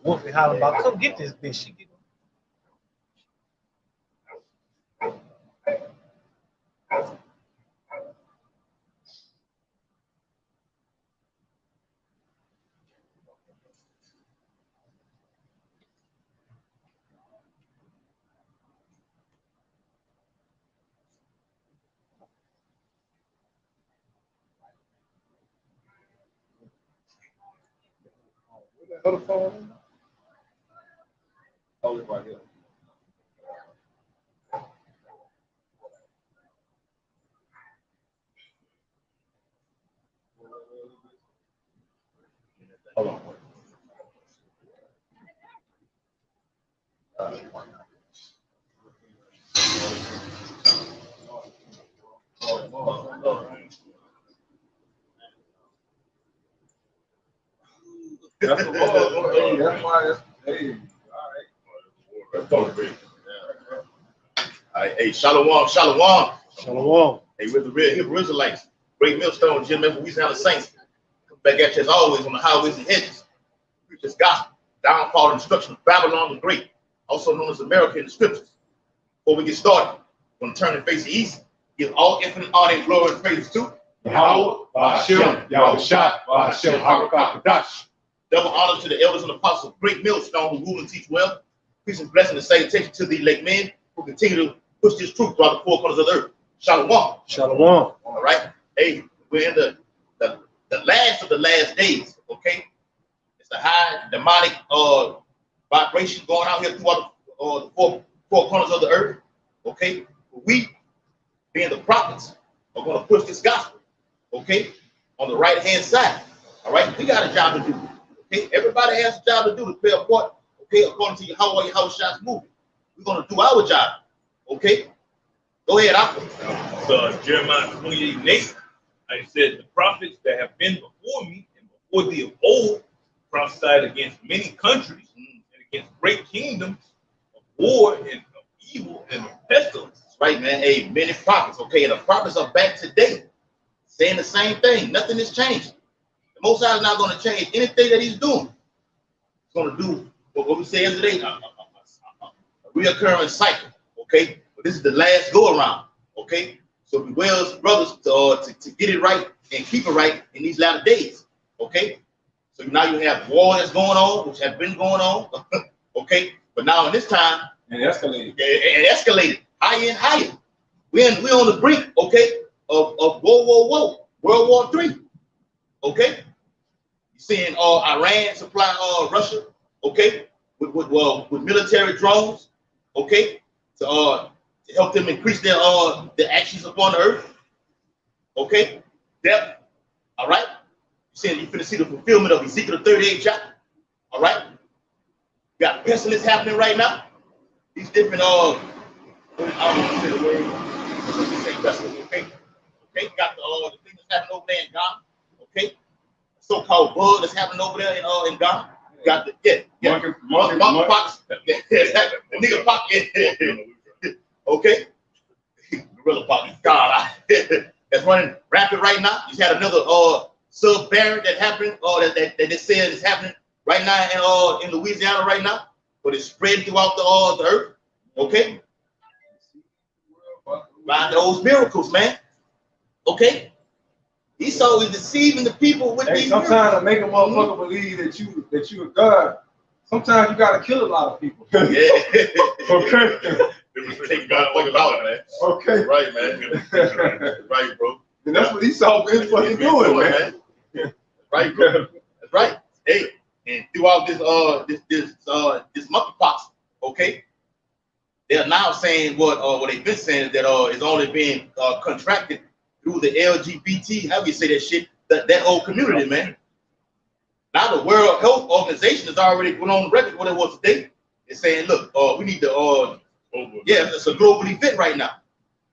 Wolf be hollering about, come get this bitch. She get Other phone? Oh, it's right here. Hold on. That's the ball. Hey, that's why. Hey, all right. Let's go, Rick. All right, hey, Shalom, Shalom. Shalom. Hey, we're the real Hebrew Israelites. Great Millstone, GMS, Louisiana Saints. Come back at you as always on the highways and hedges. Preach this gospel. Downfall and destruction of Babylon the Great, also known as America in the scriptures. Before we get started, we're going to turn and face the east. Give all infinite honor and glory and praise to Yahweh, Ba'ashem, Yahweh Shah, Ba'ashem, Harakakadash. double honor to the elders and apostles of Great Millstone who rule and teach well. Peace and blessing and salutation to the elect men who continue to push this truth throughout the four corners of the earth. Shalom. Shalom. All right. Hey, we're in the last of the last days. Okay. It's a high demonic vibration going out here throughout the four corners of the earth. Okay. We, being the prophets, are going to push this gospel. Okay. On the right hand side. All right. We got a job to do. Okay. Everybody has a job to do to play a part. Okay. According to how Shot's moving. We're going to do our job. Okay. Go ahead, Aqua. So Jeremiah 28:8, I said the prophets that have been before me and before thee of old prophesied against many countries and against great kingdoms of war and of evil and of pestilence. Right, man. Hey, many prophets. Okay, and the prophets are back today, saying the same thing. Nothing is changing. The Most High is not going to change anything that He's doing. He's going to do what we said yesterday, a reoccurring cycle. Okay. This is the last go around, okay? So we will, brothers, to get it right and keep it right in these latter days, okay? So now you have war that's going on, which has been going on, okay? But now in this time, And escalated. and escalated higher and higher. We're on the brink, okay, of World War III, okay? You're seeing Iran supply Russia, okay, with military drones, okay, to help them increase their actions upon the earth. Okay? Depth. All right? You're finna see the fulfillment of Ezekiel 38 chapter. All right? You got pestilence happening right now. These different I don't want to say the word. Say pestilence, okay? Okay, you got the thing that's happening over there in Ghana. Okay? So-called bug that's happening over there in Ghana. You got the monkey pox. Nigga pox. Okay, gorilla pox. God, that's running rapid right now. You had another sub-variant that happened, that they said is happening right now in Louisiana right now, but it's spread throughout the earth. Okay, by those miracles, man. Okay, Esau is deceiving the people with these sometimes miracles. to make a motherfucker believe that you a god, sometimes you gotta kill a lot of people. Yeah. Okay. Take motherfuckers out, man. Okay. Right, man. Right, bro. And that's what Esau been fucking doing, man. Right, bro. That's right. Hey, and throughout this monkeypox, okay, they're now saying what they've been saying is that it's only being contracted through the LGBT, how you say that shit, that whole community, man. Now the World Health Organization has already put on the record what it was today. It's saying, look, we need to it's a global event right now.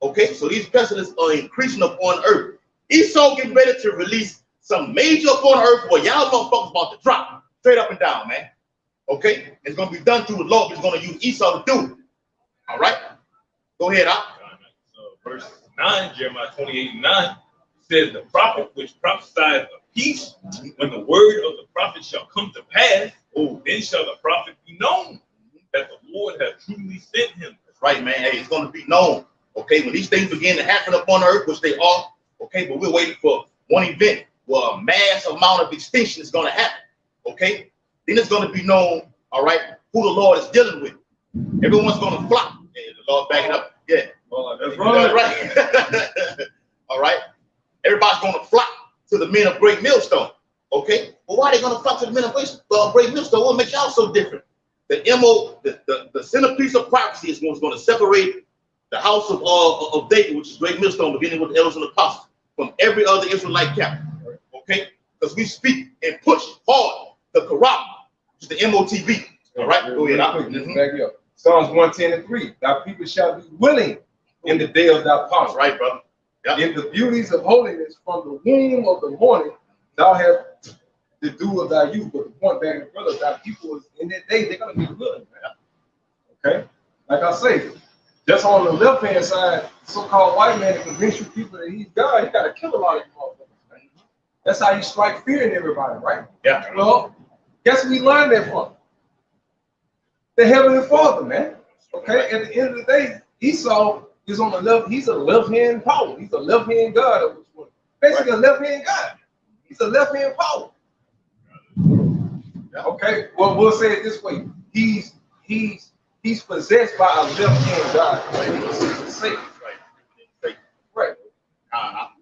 Okay, so these pestilence are increasing upon earth. Esau getting ready to release some major upon earth where y'all motherfuckers about to drop straight up and down, man. Okay, it's gonna be done through the law, but it's gonna use Esau to do it. All right, go ahead, Al. So verse 9, Jeremiah 28:9 says, the prophet which prophesied of peace, when the word of the prophet shall come to pass, Oh, then shall the prophet be known that the Lord has truly sent him. That's right, man. Hey, it's going to be known. Okay, when these things begin to happen upon earth, which they are, okay, but we're waiting for one event where a mass amount of extinction is going to happen. Okay, then it's going to be known, all right, who the Lord is dealing with. Everyone's going to flock. Yeah, the Lord back it up. Yeah, That's right. That's right. All right, everybody's going to flock to the men of Great Millstone. Okay, well, why are they going to flock to the men of Great Millstone? What makes y'all so different? The centerpiece of prophecy is what's going to separate the house of David, which is Great Millstone, beginning with the elders and the apostles, from every other Israelite camp. Okay, because we speak and push hard the Quran, which is the MOTB. All right, go ahead. Back you up. Psalms 110:3. Thy people shall be willing in the day of thy power. That's right, brother. Yep. In the beauties of holiness, from the womb of the morning, thou hast the dew of thy youth. But the point back, and brother, thy people is in that day, they're gonna be willing, man. Okay, like I say, just on the left hand side, so-called white man to convince you people that he's God, he gotta kill a lot of you motherfuckers, man. That's how you strike fear in everybody, right? Yeah. Well, guess who we learned that from? The Heavenly Father, man. Okay, at the end of the day, Esau is on the left, he's a left-hand power. He's a left-hand God. Basically a left-hand God. He's a left-hand power. Okay, well, we'll say it this way. He's possessed by a left-hand God. Right? Satan. Right.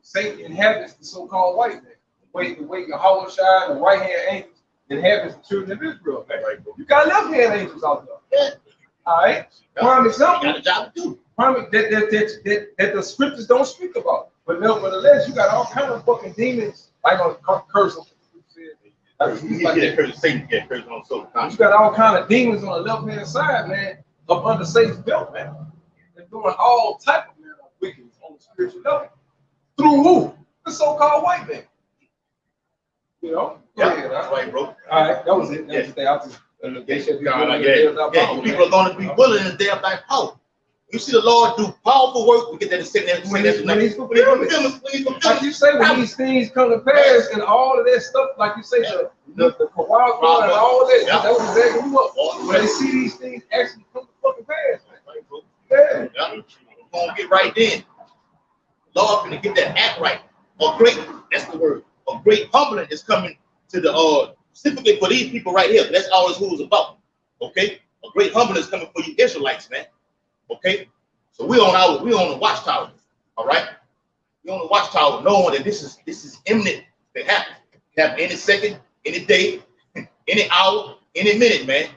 Satan inhabits the so-called white man. The way Yahweh shine, the right-hand angels inhabits the children of Israel. Man. You got left-hand angels out there. Yeah. All right. Prime example. Got a job to do. Prime that the scriptures don't speak about. But nevertheless, you got all kind of fucking demons. I gonna curse them. You got all kind of demons on the left-hand side, man, up under Satan's belt, man. They're doing all type of wickedness on the spiritual level. Through who? The so-called white man. You know? Yeah, that's right, bro. All right, that was it. That was the thing. I just, they should be people are going to be willing in the day of thy power. You see the Lord do powerful work. We get that in second. When he's fulfilled. Like you say, when these things come to pass and all of that stuff, like you say, the Quran and all of that, that was exactly what. When they see these things actually come to fucking pass. Yeah. We're going to get right then. Lord going to get that act right. A great, that's the word. A great humbling is coming to the, specifically for these people right here. That's all this who is about. Okay? A great humbling is coming for you Israelites, man. Okay, so we on the watchtower, all right. We on the watchtower, knowing that this is imminent to happen. It happen any second, any day, any hour, any minute, man.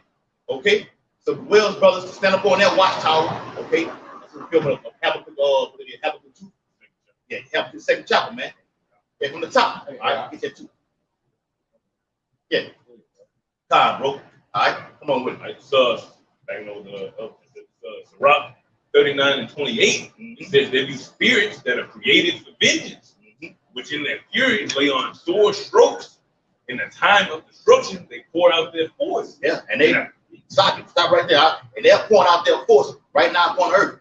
Okay, so the Wells brothers to stand up on that watchtower. Okay, that's the film of Habakkuk, Habakkuk 2. Yeah, Habakkuk 2nd chapter, man. Yeah, from the top. All right, get that too. Yeah, time, bro. All right, come on with me. Back on the Sirach 39 and 28, it says there be spirits that are created for vengeance, which in their fury lay on sore strokes. In the time of destruction, they pour out their force. Yeah, and they stop right there, and they're pouring out their force right now upon earth.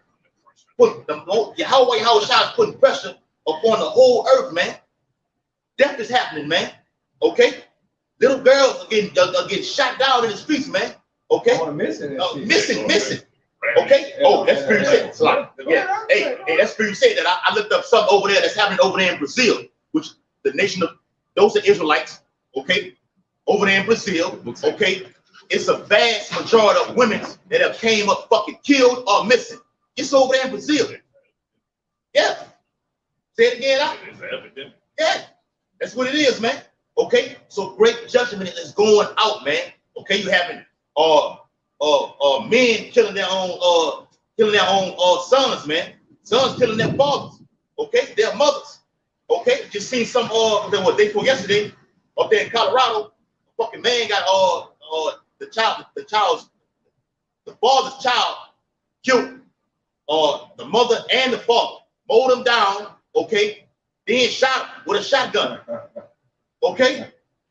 Yahweh is putting pressure upon the whole earth, man. Death is happening, man. Okay, little girls are getting shot down in the streets, man. Okay, missing. Okay. Oh, that's Spirit said. Yeah. Hey, that's Spirit said that I looked up something over there that's happening over there in Brazil, which the nation of those are Israelites. Okay, over there in Brazil. Okay, it's a vast majority of women that have came up fucking killed or missing. It's over there in Brazil. Yeah. Say it again. It's an epidemic. Yeah. That's what it is, man. Okay. So great judgment is going out, man. Okay, you having men killing their own sons, man. Sons killing their fathers, okay, their mothers, okay. Just seen some what day before yesterday up there in Colorado. A fucking man got the father's child killed, the mother and the father, mowed them down, okay, then shot him with a shotgun, okay.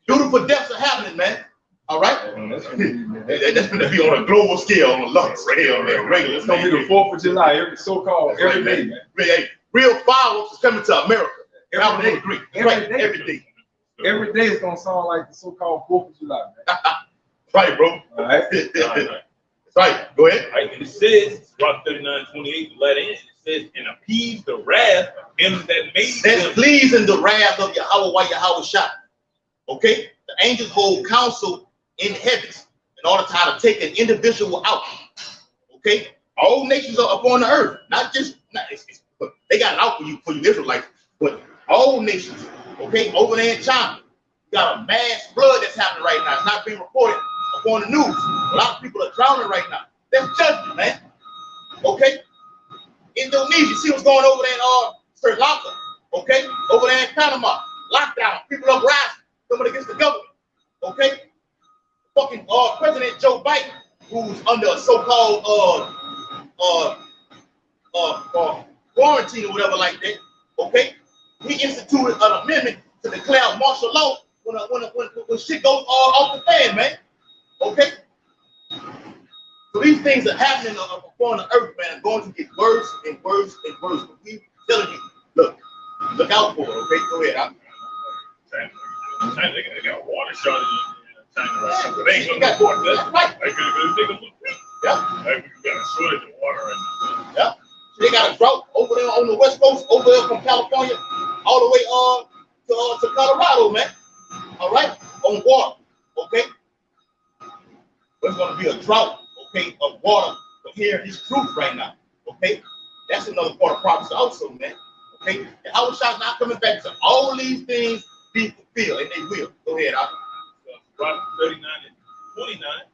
Beautiful deaths are happening, man. All right, that's gonna be on a global scale, on a large scale, man. Regular. It's gonna be the 4th of July, every day, man. Real fireworks is coming to America. Every day. Every day is gonna sound like the so-called 4th of July, man. Right, bro. All right. That's right. Go ahead. Right, and it says, Rock 39:28, the letter end, it says, and appease the wrath of him that made That's them. pleasing the wrath of Yahweh while Yahweh shot. Okay? The angels hold counsel in the heavens in order to try to take an individual out. Okay? All nations are upon the earth, not just, they got it out for you Israelites, but all nations, okay? Over there in China, you got a mass flood that's happening right now. It's not being reported upon the news. A lot of people are drowning right now. That's judgment, man. Okay? Indonesia, see what's going over there in Sri Lanka, okay? Over there in Panama, lockdown, people uprising, coming against the government, okay? Fucking President Joe Biden, who's under a so-called quarantine or whatever like that, okay? He instituted an amendment to declare martial law when shit goes all off the fan, man, okay? So these things are happening upon the earth, man, going to get worse and worse and worse. But we telling you, look out for it, okay? Go ahead. China, they got water shortage in China right now. But they ain't got gonna water. that's right. Yeah. Like we got a shortage of water right now. Yeah. They got a drought over there on the west coast, over there from California, all the way to Colorado, man. All right, on water, okay. There's gonna be a drought, okay, of water. But here, these truth right now, okay. That's another part of prophecy also, man. Okay, and our shot's not coming back to all these things be fulfilled, and they will. Go ahead, Proverbs 39:29.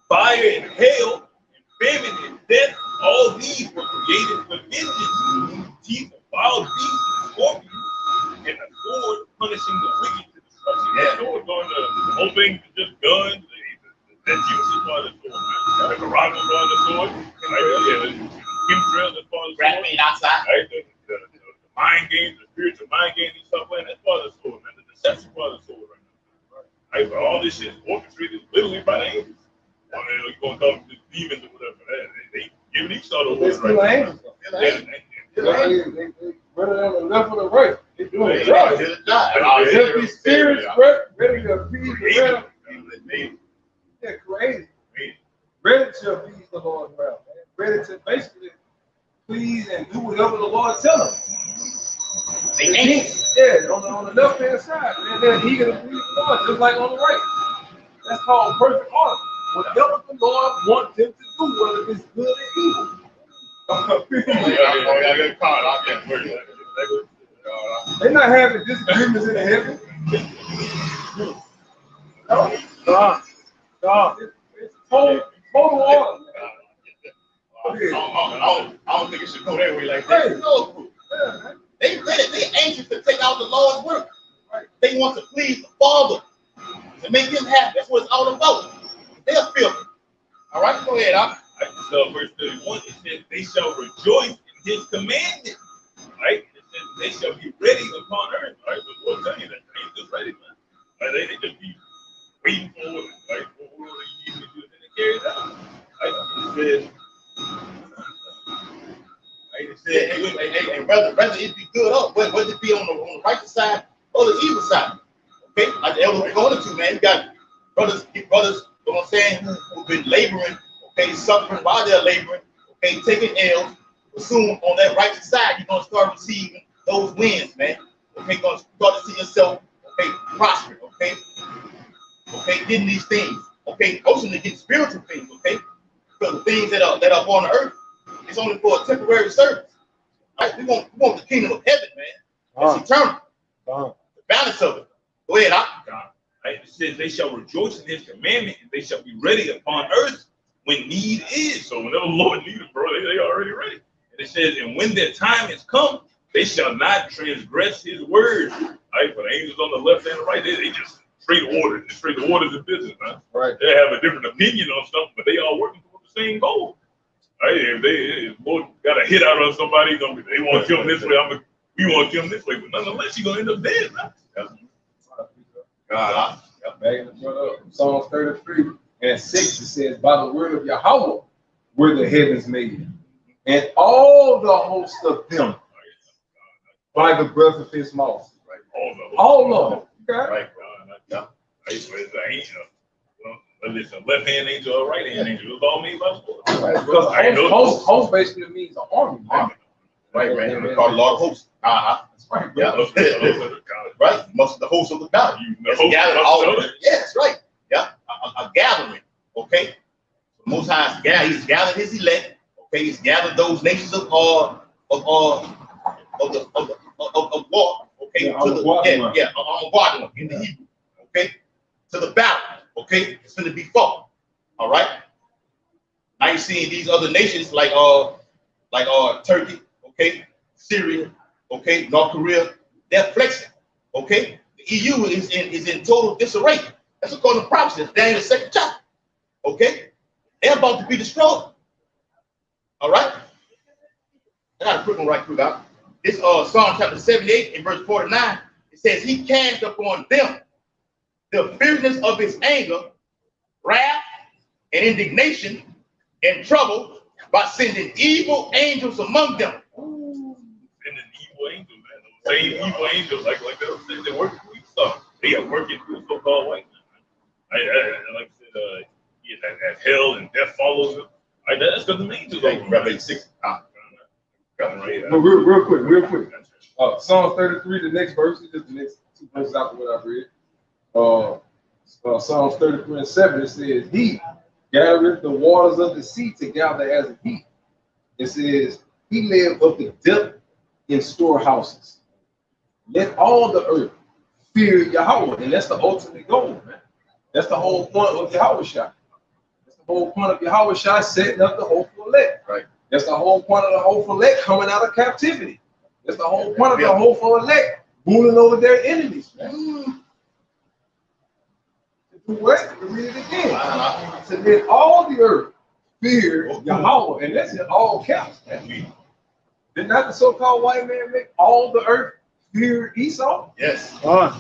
Fire and hail, and famine and death, all these were created for vengeance. Teeth of wild beasts and scorpions, and the sword punishing the wicked to destruction. Yeah. The sword going to the whole thing is just guns. That juice is part of the sword, man. The carotid is part of the sword. Right? Yeah, the chemtrails is part of the sword. Rat outside. Right? The mind games, the spiritual mind games and stuff like that, that's part of the sword, man. The deception part of the sword right now. Right? But all this shit is orchestrated literally by the angels. I mean, you're going to talk to demons or whatever. They giving each other orders right now. They whether on the left or the right, they doing They the job. Did a job. Every spirits ready to appease the wrath. Yeah, crazy. Ready to appease the Lord's wrath, man. Ready to basically please and do whatever the Lord tell them. They ain't. Yeah, on the left hand side, man, they're eager to please the Lord, just like on the right. That's called perfect order. Whatever the Lord wants them to do, whether it's good or evil. They're not having disagreements in the heaven. No. It's total order. I don't think it should go that way like that. No. They anxious to take out the Lord's work. They want to please the Father to make him happy. That's what it's all about. They're filthy. All right, go ahead. So verse 31, it says, they shall rejoice in his commandment. Right? It says, they shall be ready upon earth. Right? So the Lord tell you that they ain't just ready, man. Right? They just be waiting for it. Right? For whatever you need to do, and they carry it out. Right? It says, And whether it be good or whether it be on the righteous side or the evil side. Okay? Like the elder we're going to, man. You got brothers, you know what I'm saying, who've been laboring, okay, suffering while they're laboring, okay, taking L's. But soon on that righteous side, you're gonna start receiving those wins, man. Okay, you're gonna start to see yourself, okay, prospering, okay? Okay, getting these things, okay, also to get spiritual things, okay? Because the things that are on the earth, it's only for a temporary service. Right? We want the kingdom of heaven, man. It's eternal. The balance of it. Go ahead, right? It says they shall rejoice in his commandment, and they shall be ready upon earth when need is. So whenever the Lord needs them, bro, they already ready. And it says, and when their time is come, they shall not transgress his word. Right? For the angels on the left and the right, they just straight orders. Just straight orders in business, man. Right. They have a different opinion on stuff, but they all working for the same goal. Right? If Lord got a hit out on somebody, they want to kill him this way, we want to kill him this way. But nonetheless, you're going to end up dead, man. God, backing the brother up. Psalms 33:6, it says, by the word of Yahweh were the heavens made, and all the hosts of them by the breath of his mouth. All of them. Okay. Right. It's the angel. listen, left hand angel or right hand angel. It was all made by the Lord. Because I know host basically means an army. Right, man. We call it Lord of Hosts. That's right. Yeah. Right. Most of the hosts of the battle. The host Gathered of all. the battle. Yeah, that's right. Yeah. A gathering. Okay. Most High, he's gathered his elect. Okay. He's gathered those nations of war. Okay. In the Hebrew. Okay. To the battle. Okay. It's going to be fought. All right. Now you're seeing these other nations like Turkey, okay, Syria, okay, North Korea, they're flexing, okay. The EU is in total disarray. That's according to prophecy. That's Daniel 2nd chapter, okay. They're about to be destroyed. All right. I got a quick one right quick out. This Psalm chapter 78 in verse 49. It says, "He cast upon them the fierceness of his anger, wrath, and indignation, and trouble by sending evil angels among them." Sending evil angels, man. Those same evil angels, like they work for Esau. They are working for the so-called white man. Like I said, yeah, that hell and death follows them. That's because the angels over. Revelation 6. Real quick. Psalm 33, the next verse, just the next 2 verses after what I've read. Psalms 33 and 7, it says, "He gathereth the waters of the sea together as a heap." It says, "He laid up the depth in storehouses. Let all the earth fear Yahweh." And that's the ultimate goal, man. That's the whole point of Yahweh Shai. That's the whole point of Yahweh Shai, setting up the hopeful elect. Right. That's the whole point of the hopeful elect coming out of captivity. That's the whole point of the hopeful elect ruling over their enemies, man. To what? To read it again. To let all the earth fear Yahweh, and that's in all caps. Did not the so-called white man make all the earth fear Esau? Yes. Huh.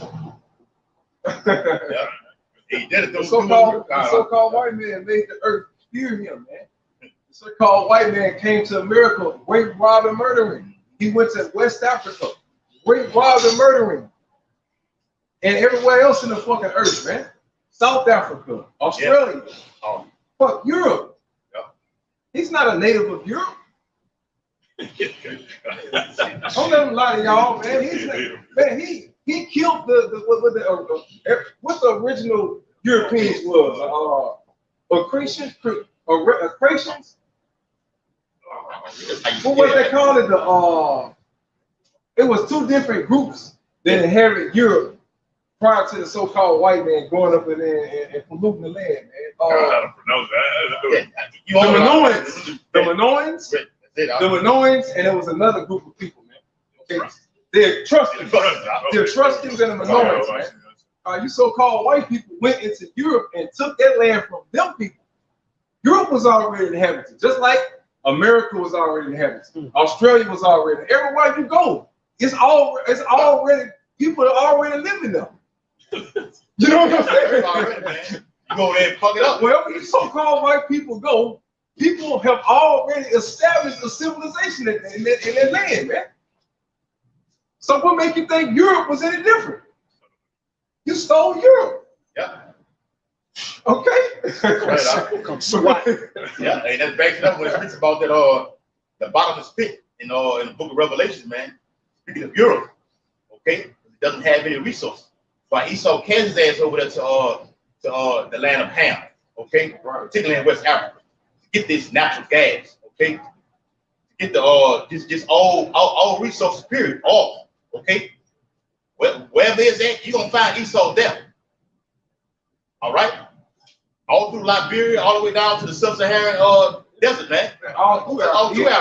Yeah. He did it. The so-called white man made the earth fear him, man. The so-called white man came to America, rape, rob, and murdering. He went to West Africa, rape, rob, and murdering. And everywhere else in the fucking earth, man. South Africa, Australia, fuck Europe. Yeah. He's not a native of Europe. Don't let him lie to y'all, man. He killed what the original Europeans was. Accretians. What was they called it? It was 2 different groups that inherited Europe prior to the so-called white man going up in there and polluting the land, man. How to pronounce that? The Minoans, and there was another group of people, man. They're Trustings. They're Trustings and the Minoans, man. You so-called white people went into Europe and took that land from them people. Europe was already inhabited, just like America was already inhabited. Australia was already. Everywhere you go, it's already people are already living there. You know what I'm saying? You go there and fuck it up. Wherever you so-called white people go, people have already established a civilization in that land, man. So what make you think Europe was any different? You stole Europe. Yeah. Okay. Come swat. Yeah, and that backs it up when it speaks about that the bottomless pit in the book of Revelation, man. Speaking of Europe, okay, it doesn't have any resources. But Esau carries his ass over there to the land of Ham, okay, particularly in West Africa, to get this natural gas, okay, to get the just all resources period off, okay. Wherever it's at, you're gonna find Esau there. All right, all through Liberia, all the way down to the sub-Saharan desert, man. All through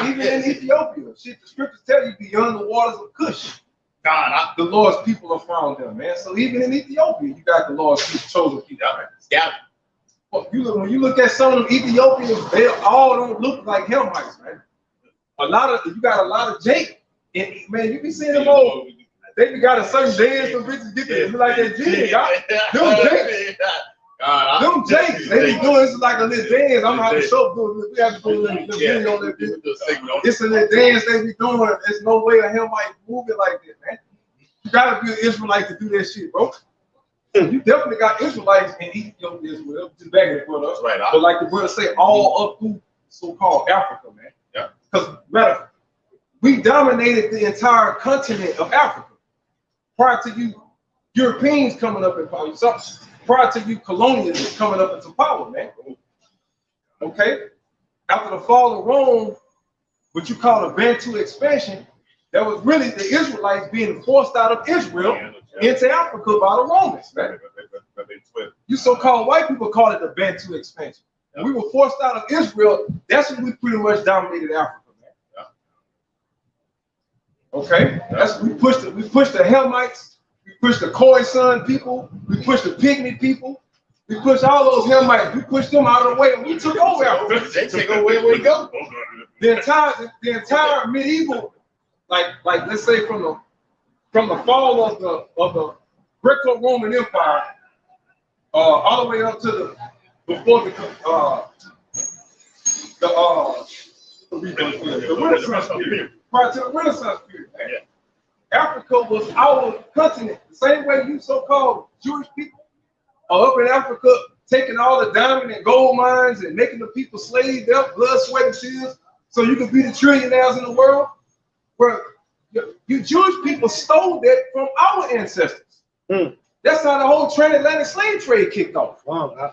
even in Ethiopia. Shit, the scriptures tell you beyond the waters of Cush. The Lord's people are found there, man. So even in Ethiopia, you got the Lord's people, chosen people. Yeah. Well, when you look at some of them Ethiopians, they all don't look like Hamites, man. You got a lot of Jake. And, man, you be seeing them all. They got a certain dance, some bitches get to look like that Jake. Them Jakes. Them Jakes, they be doing this like a little dance. I'm gonna have to show we have to do a little video on that bitch. It's a little dance they be doing. There's no way a Hamite move it like that, man. You gotta be an Israelite to do that shit, bro. So you definitely got Israelites in Ethiopia as well, just backing it for us. Right. But like the brother say, all up through so-called Africa, man. Yeah. Because we dominated the entire continent of Africa prior to you Europeans coming up in power. So prior to you colonialists coming up into power, man. Okay? After the fall of Rome, what you call the Bantu expansion, that was really the Israelites being forced out of Israel into Africa by the Romans, man. You so-called white people call it the Bantu expansion. We were forced out of Israel. That's when we pretty much dominated Africa, man. Okay? That's we pushed the Hamites, we pushed the Khoisan people, we pushed the Pygmy people, we pushed all those Hamites, we pushed them out of the way, and we took over Africa. They take over where we go. The entire medieval, like let's say from the fall of the Greco-Roman Empire, all the way up to the before the Renaissance period, prior to the Renaissance period. Africa was our continent. The same way you so-called Jewish people are up in Africa taking all the diamond and gold mines and making the people slaves, their blood, sweat, and tears, so you could be the trillionaires in the world. Where you Jewish people stole that from our ancestors. That's how the whole transatlantic slave trade kicked off. Wow.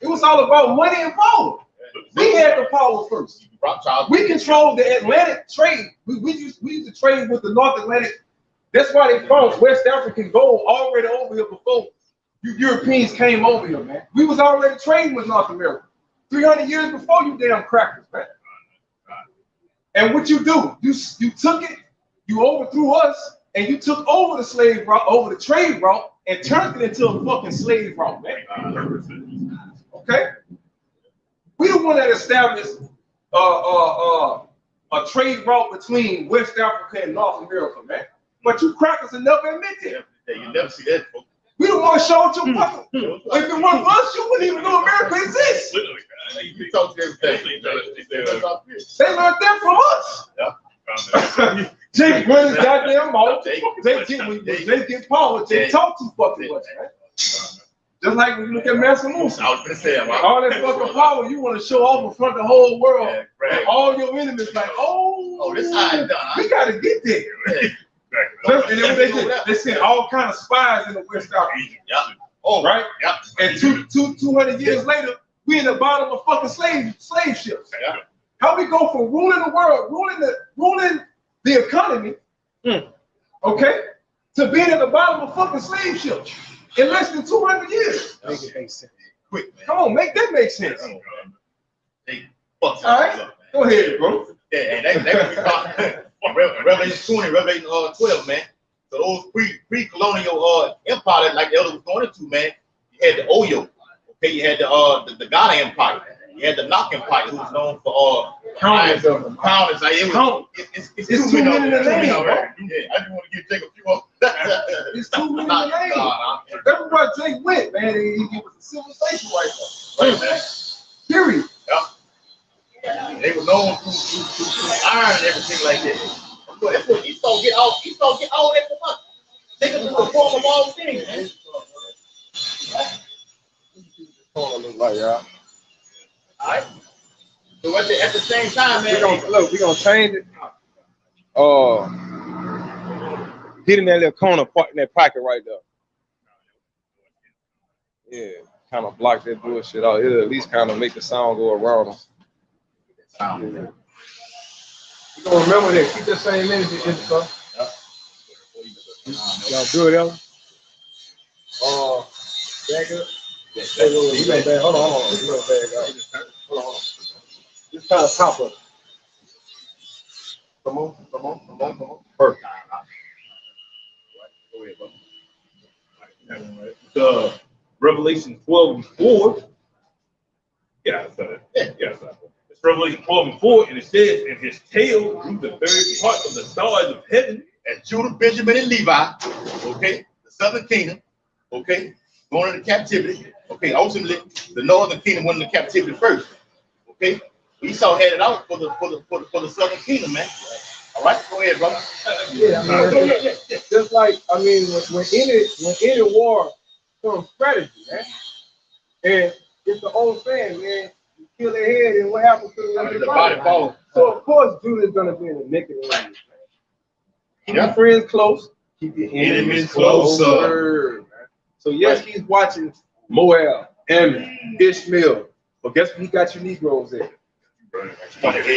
It was all about money and power. We had the power first. We controlled the Atlantic trade. We used to trade with the North Atlantic. That's why they found West African gold already over here before you Europeans came over here, man. We was already trading with North America 300 years before you damn crackers, man. And what you do, you took it, you overthrew us, and you took over the slave route, over the trade route, and turned it into a fucking slave route, man. Okay? We the one that established a trade route between West Africa and North America, man. But you crackers will never admit that. You never see that, folks. We don't want to show it your fucking. If it weren't for us, you wouldn't even know America exists. You talk to everything. They learned that from us. Yeah. Jake run his goddamn mouth. They get power. They talk too fucking much, man. Just like when you look at Master Musa. I was gonna say, all that fucking power, you want to show off in front of the whole world. And all your enemies like, this how it's done. We gotta get there. And then what they did, they sent all kind of spies in the West Africa. Right? And 200 years later, we in the bottom of fucking slave ships. How we go from ruling the world, ruling the economy, okay, to being at the bottom of fucking slave ships in less than 200 years. Make it make sense. Quick, man. Come on, make that make sense. All right, go ahead, bro. Yeah, and that Revelation 20, Revelation 12, man. So those pre-colonial empire, like the elder was going into, man. You had the Oyo, okay. You had the Ghana Empire. You had the Nok Empire, who was known for countless of them. Countless. It's too many to name. Yeah, I just want to give Jake a few more. It's too many to name. That's why Jake went, man. He was a civilization right there. Right, man. Period. Yeah. They were known through iron and everything like that. That's what Esau get all that from us. They can do the form of all things, man. Look like, y'all. All right. So at the same time, man. We're gonna change it. Get in that little corner, in that pocket right there. Yeah, kind of block that bullshit out. It'll at least kind of make the sound go around them. Yeah. You gonna remember that. Keep that same energy in the car. Y'all do it, Ellen? Back up. You got back. Hold on. You got back up. Hold on. Just kind of top up. Come on. Perfect. Go ahead, bro. Revelation 12:4. Yeah, I said it. Yeah, I said it. It's Revelation 12:4, and it says, "And his tail grew the very part of the stars of heaven." And Judah, Benjamin, and Levi, okay, the southern kingdom, okay, going into captivity. Okay, ultimately, the northern kingdom went into captivity first. Okay, Esau had it out for the southern kingdom, man. All right, go ahead, brother. Yeah, I mean, just like when any war some strategy, man. And it's the old saying, man, you kill their head and what happens to the body follows. So of course Judah's gonna be in the neck of the ring. Keep your friends close, keep your enemies closer. Man. So yes, he's watching Moab, Ammon, Ishmael. But guess what he got you Negroes there? Don't let him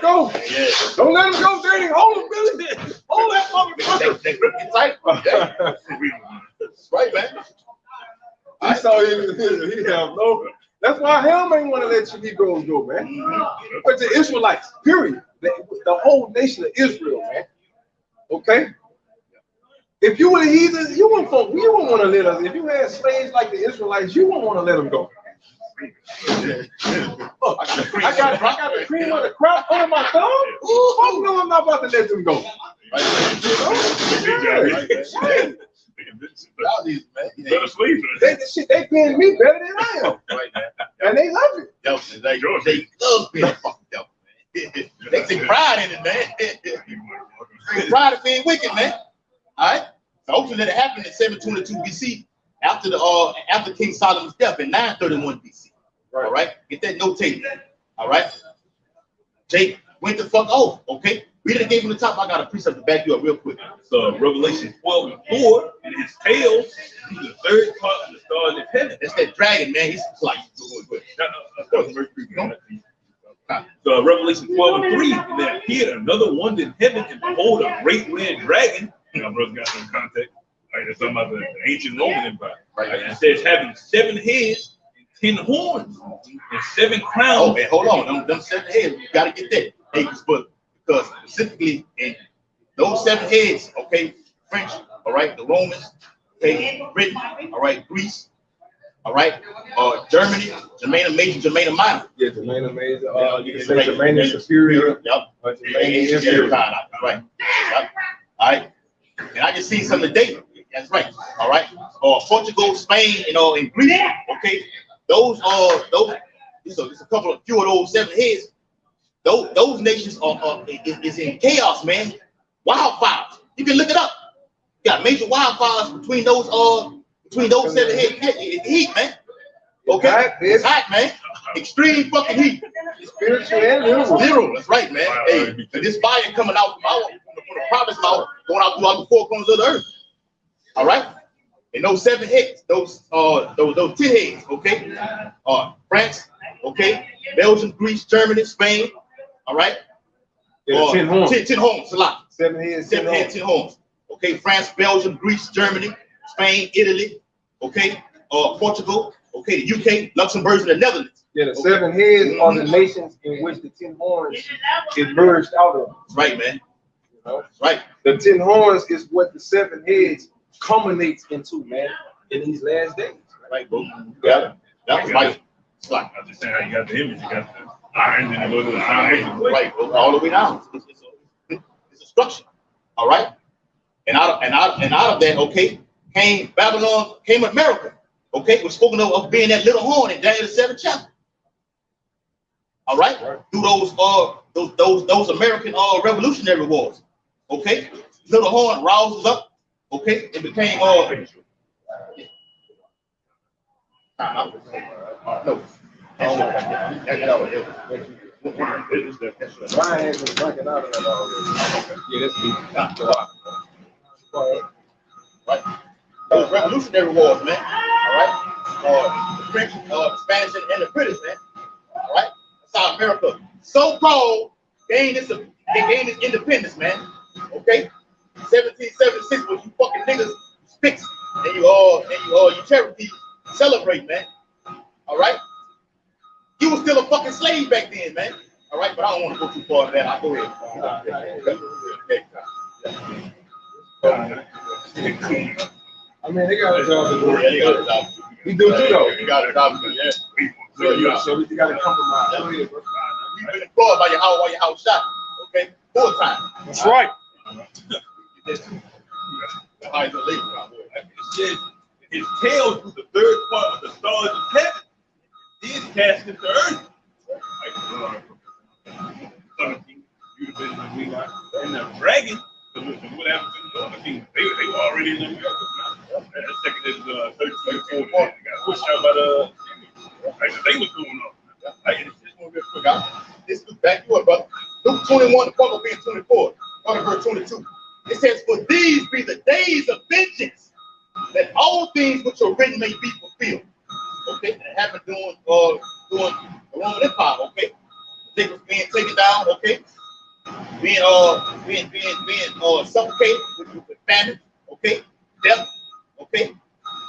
go. Yeah. Don't let him go, Danny. Hold him, Billy. Hold that motherfucker. That's right, man. I saw him. He have no. That's why him ain't want to let you Negroes go, man. But the Israelites, period. The whole nation of Israel, man. Okay. If you were the heathens, you wouldn't want to let us. If you had slaves like the Israelites, you wouldn't want to let them go. Look, I got the cream of the crop under my thumb. Fuck no, I'm not about to let them go. They paying me better than I am. And they love it. They love being fucked up, man. They take pride in it, man. Take pride in being wicked, man. All right. The ultimate that happened in 722 BC after King Solomon's death in 931 BC. Right. All right. Get that notated. All right. Jake went the fuck off. Okay. Read it again from the top. I got a precept to back you up real quick. So Revelation 12:4, and his tail is the third part of the stars of heaven. That's that dragon, man. He's like. So Revelation 12:3, and there appeared another wonder in heaven, and behold, a great red dragon. You know, brothers got some context. Right, that's talking about the ancient Roman Empire. Right. It says having 7 heads and 10 horns and 7 crowns. Oh, man, hold on. Them 7 heads, you gotta get that. Hey, because specifically in those 7 heads, okay, French, all right, the Romans, okay, Britain, all right, Greece, all right, Germany, Germana Major, Germana Minor. Yeah, Germana Major. You can say Germana Superior. Yep. Germana Inferior. Right. Yep. All right. And I just seen some today. That's right. All right. Portugal, Spain, and Greece. Okay. Those there's a few of those 7 heads. Those nations is in chaos, man. Wildfires. You can look it up. You got major wildfires between those 7 heads. It's heat, man. Okay. It's hot, man. Extreme fucking heat. Spiritual and literal. Literal. That's right, man. Hey, and this fire coming out from the province mouth, going out throughout the 4 corners of the earth. All right. And those 7 heads, those 10 heads, okay? France, okay, Belgium, Greece, Germany, Spain, all right? Yeah, 10 horns. 10 horns, a lot. 7 heads, 10 horns. Okay, France, Belgium, Greece, Germany, Spain, Italy, okay, Portugal, okay, the UK, Luxembourg, and the Netherlands. Yeah, the 7 heads are the nations in which the 10 horns is merged out of. That's right, man. That's right. The 10 horns is what the 7 heads culminates into, man, in these last days. Right, bro. Yeah. That was right. I'm just saying how you got the image, you got the irons and you go to the iron. Right, bro. All the way down. It's a structure. All right. And out of that, okay, came Babylon, came America. Okay, it was spoken of being that little horn in Daniel the 7th chapter. All right, through those American Revolutionary Wars. Okay, little horn rouses up. Okay, it became no. Right. Those Revolutionary Wars, man. All right. The French, the Spanish, and the British, man. All right. That's how America, so-called, gained its independence, man. Okay. 1776, when you fucking niggas fix, and you Cherokee celebrate, man. All right. You was still a fucking slave back then, man. All right, but I don't want to go too far in that. I'll go ahead. I mean, they got a job to do. Yeah, they got a job. We do too, though. We got a job to do, yeah. So we got to compromise. You've been employed by your house shot, okay? Full time. That's right. His tail through the 3rd part of the stars of heaven is cast into earth. And the dragon, what happened to the Northern Kingdom? They were already in America. That second is 13-40. They got pushed out by the they was going off. This is back to it, brother. Luke 21, the part of being 24, verse 22. It says, "For these be the days of vengeance, that all things which are written may be fulfilled." Okay, that happened during the Roman Empire. Okay, things being taken down. Okay, being suffocated with famine. Okay, death. Okay,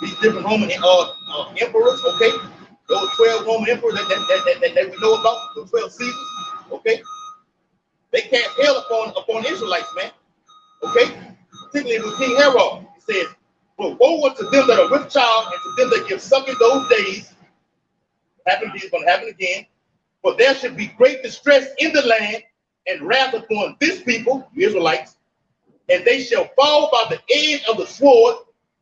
these different Roman emperors. Okay, those 12 Roman emperors that we know about, the 12 Caesars. Okay, they cast hell upon Israelites, man. Okay, particularly with King Herod. It says, "But woe unto them that are with child, and to them that give suck in those days." It's going to happen again. "For there should be great distress in the land, and wrath upon this people," the Israelites, "and they shall fall by the edge of the sword,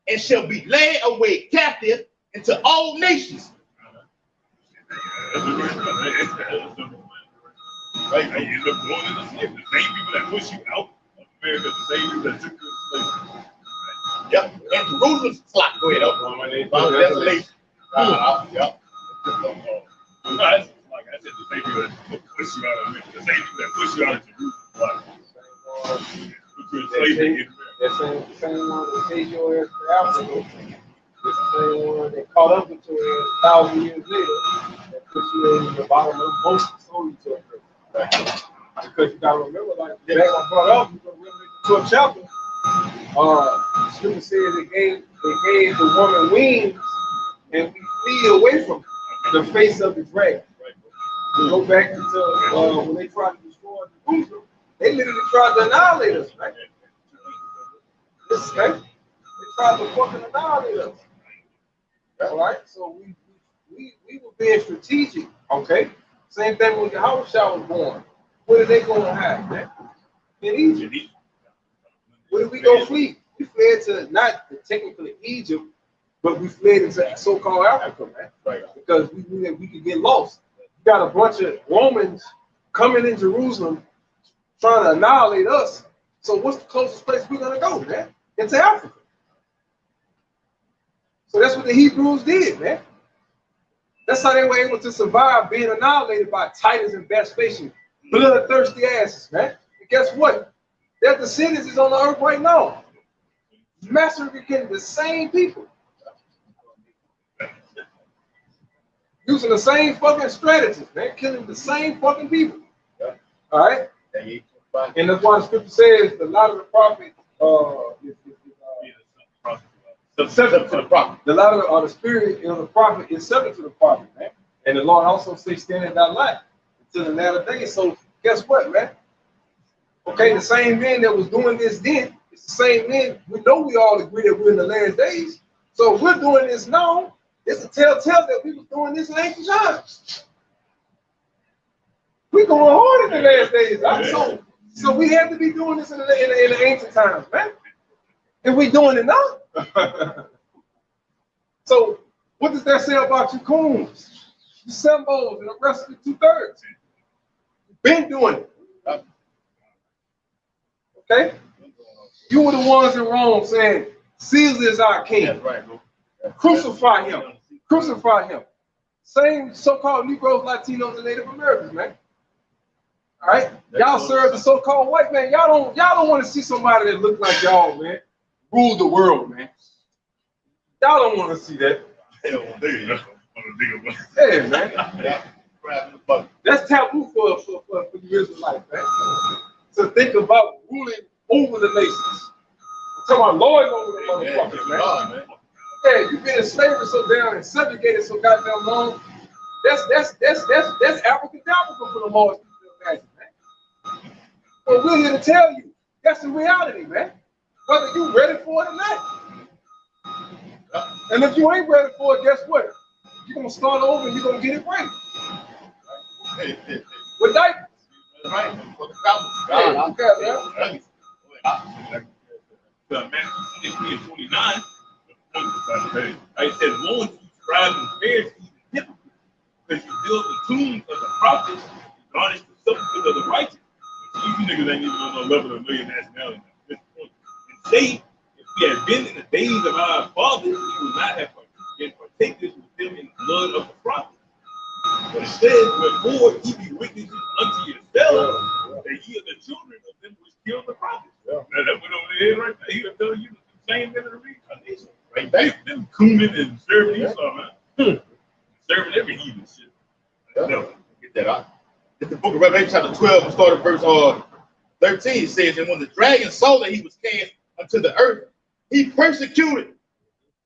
and shall be led away captive into all nations." Right, you end up going into slavery. The same people that push you out of America, the same people that took you into slavery. Yep, and Jerusalem's slot. Go ahead, desolation. Yep. Like I said, the same people that push you out of America, the same people that push you out of Jerusalem. That same one that saved your ass to Africa. This same one that caught up with your ass 1,000 years later that put you in the bottom of the boat and sold you to a person. Because you gotta remember, like back I brought up, you go to a chapter. Scripture says they gave the woman wings and we flee away from the face of the dragon. We go back into when they tried to destroy Jerusalem, they literally tried to annihilate us, right? This right? They tried to fucking annihilate us. All right, so we were being strategic. Okay, same thing when Yahweh was born. Where did they go and hide, man? In Egypt. Where did we go flee? We fled to not technically Egypt, but we fled into so-called Africa, man. Right. Because we knew that we could get lost. You got a bunch of Romans coming in Jerusalem trying to annihilate us. So what's the closest place we're gonna go, man? Into Africa. So that's what the Hebrews did, man. That's how they were able to survive being annihilated by Titans and Vespasian, bloodthirsty asses, man. And guess what? Their descendants is on the earth right now, massacring the same people, using the same fucking strategies, man, killing the same fucking people. All right. And that's why the scripture says the lot of the prophet subject to the prophet. The lot of the spirit of the prophet is subject to the prophet, man. And the Lord also says, "Stand in thy light until the latter days." So guess what, man? Okay, the same men that was doing this then, it's the same men. We know we all agree that we're in the last days. So if we're doing this now, it's a telltale that we was doing this in ancient times. We're going hard in the last days. So we have to be doing this in the ancient times, man. And we're doing it now. So what does that say about you coons, the symbols, and the rest of the 2/3? You've been doing it. Okay? You were the ones in Rome saying, "Caesar is our king." That's right, bro. Crucify him. Crucify him. Same so-called Negroes, Latinos, and Native Americans, man. All right? Y'all serve the so-called white man. Y'all don't want to see somebody that look like y'all, man, rule the world, man. Y'all don't want to see that. Yeah, man. That's taboo for the Israelites, man. To think about ruling over the nations. I'm talking about lording over the motherfuckers, man. Yeah, you've been in slavery so down and subjugated so goddamn long. That's abracadabra for the Lord to imagine, man. But we're here to tell you that's the reality, man. Whether you're ready for it or not. And if you ain't ready for it, guess what? You're gonna start over and you're gonna get it right. With diapers. Right. For the Matthew 23:29. I said, "Woe to you, scribes and Pharisees, hypocrites, because you build the tombs of the prophets, and garnish the sepulchres of the righteous." You niggas ain't even on no level of million nationality at this point. And say, if we he had been in the days of our fathers, he would not have been partakers with them in the blood of the prophets. But instead, wherefore ye be witnesses unto yourselves that ye are the children of them which killed the prophets. Now that went over the head right there. He will tell you the same thing to the reincarnation. Right back. Them cooming and serving Esau, man. Serving every heathen shit. No, get that out. In the book of Revelation, chapter 12, started verse 13, it says, and when the dragon saw that he was cast unto the earth, he persecuted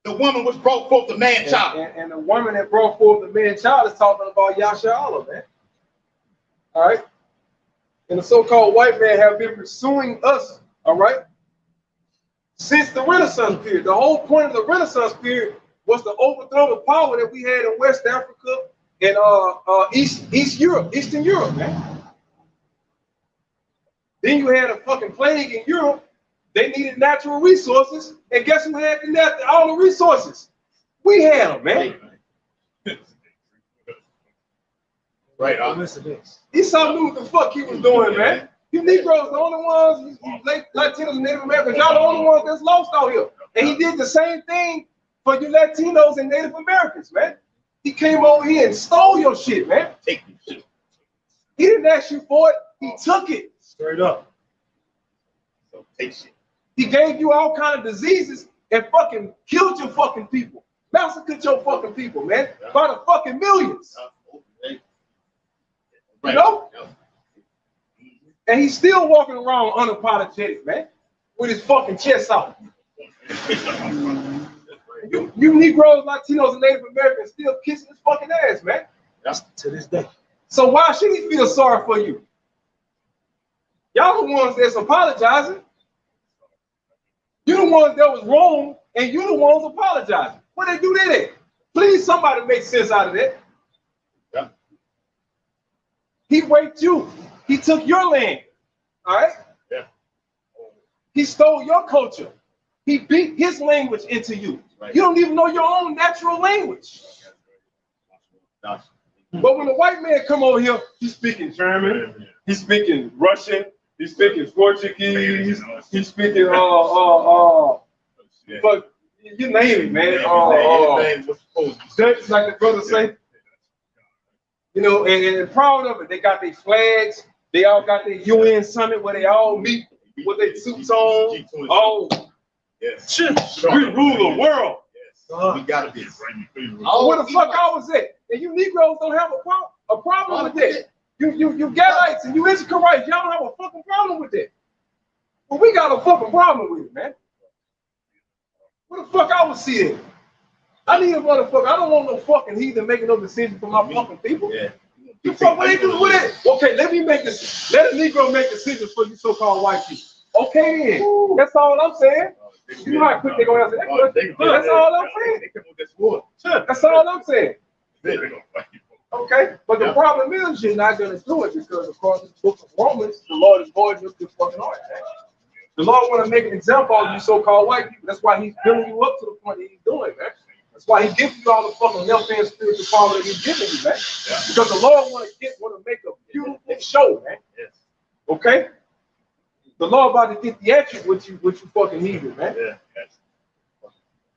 the woman which brought forth the man child. And the woman that brought forth the man child is talking about Yasha, man. All right. And the so-called white man have been pursuing us, all right, since the Renaissance period. The whole point of the Renaissance period was to overthrow the power that we had in West Africa and Eastern Europe, man. Then you had a fucking plague in Europe. They needed natural resources, and guess who had all the resources? We had them, man. Right. He saw what the fuck he was doing, man. You Negroes, the only ones, you Latinos and Native Americans, y'all the only ones that's lost out here. And he did the same thing for you Latinos and Native Americans, man. He came over here and stole your shit, man. Take your shit. He didn't ask you for it. He took it. Straight up. So take shit. He gave you all kind of diseases and fucking killed your fucking people. Massacred your fucking people, man. By the fucking millions. You know? And he's still walking around unapologetic, man. With his fucking chest out. You Negroes, Latinos, and Native Americans still kissing his fucking ass, man. That's to this day. So why should he feel sorry for you? Y'all the ones that's apologizing. You the ones that was wrong, and you the ones apologizing. What they do that? Please, somebody make sense out of that. Yeah. He raped you. He took your land. All right? Yeah. He stole your culture. He beat his language into you. Right. You don't even know your own natural language. But when the white man come over here, he's speaking German, he's speaking Russian, he's speaking Portuguese, he's speaking but you name it, man. Dutch, like the brother say. You know, and proud of it. They got their flags. They all got their UN summit where they all meet with their suits on. Oh, yes. We rule the world. We gotta be. Where the fuck I was at? And you Negroes don't have a problem with that. You Gadites and you Issacharites, y'all don't have a fucking problem with that. But we got a fucking problem with it, man. Where the fuck I was seeing? I need a motherfucker. I don't want no fucking heathen making no decision for my fucking people. Yeah. The fuck what they do with it? Okay, let me make this. Let a Negro make decisions for you so-called white people. Okay, then. That's all I'm saying. You know how quick they're gonna answer that question. That's all I'm saying. That's all I'm saying. Okay, but the problem is you're not gonna do it because according to the book of Romans, the Lord is void of your fucking heart. The Lord want to make an example of you so-called white people. That's why he's building you up to the point that he's doing, man. That's why he gives you all the fucking left-hand spiritual power that he's giving you, man. Yeah. Because the Lord want to make a beautiful show, man. Yes. Okay? The Lord about to get the action with you fucking heathen, man. Yeah. Yes.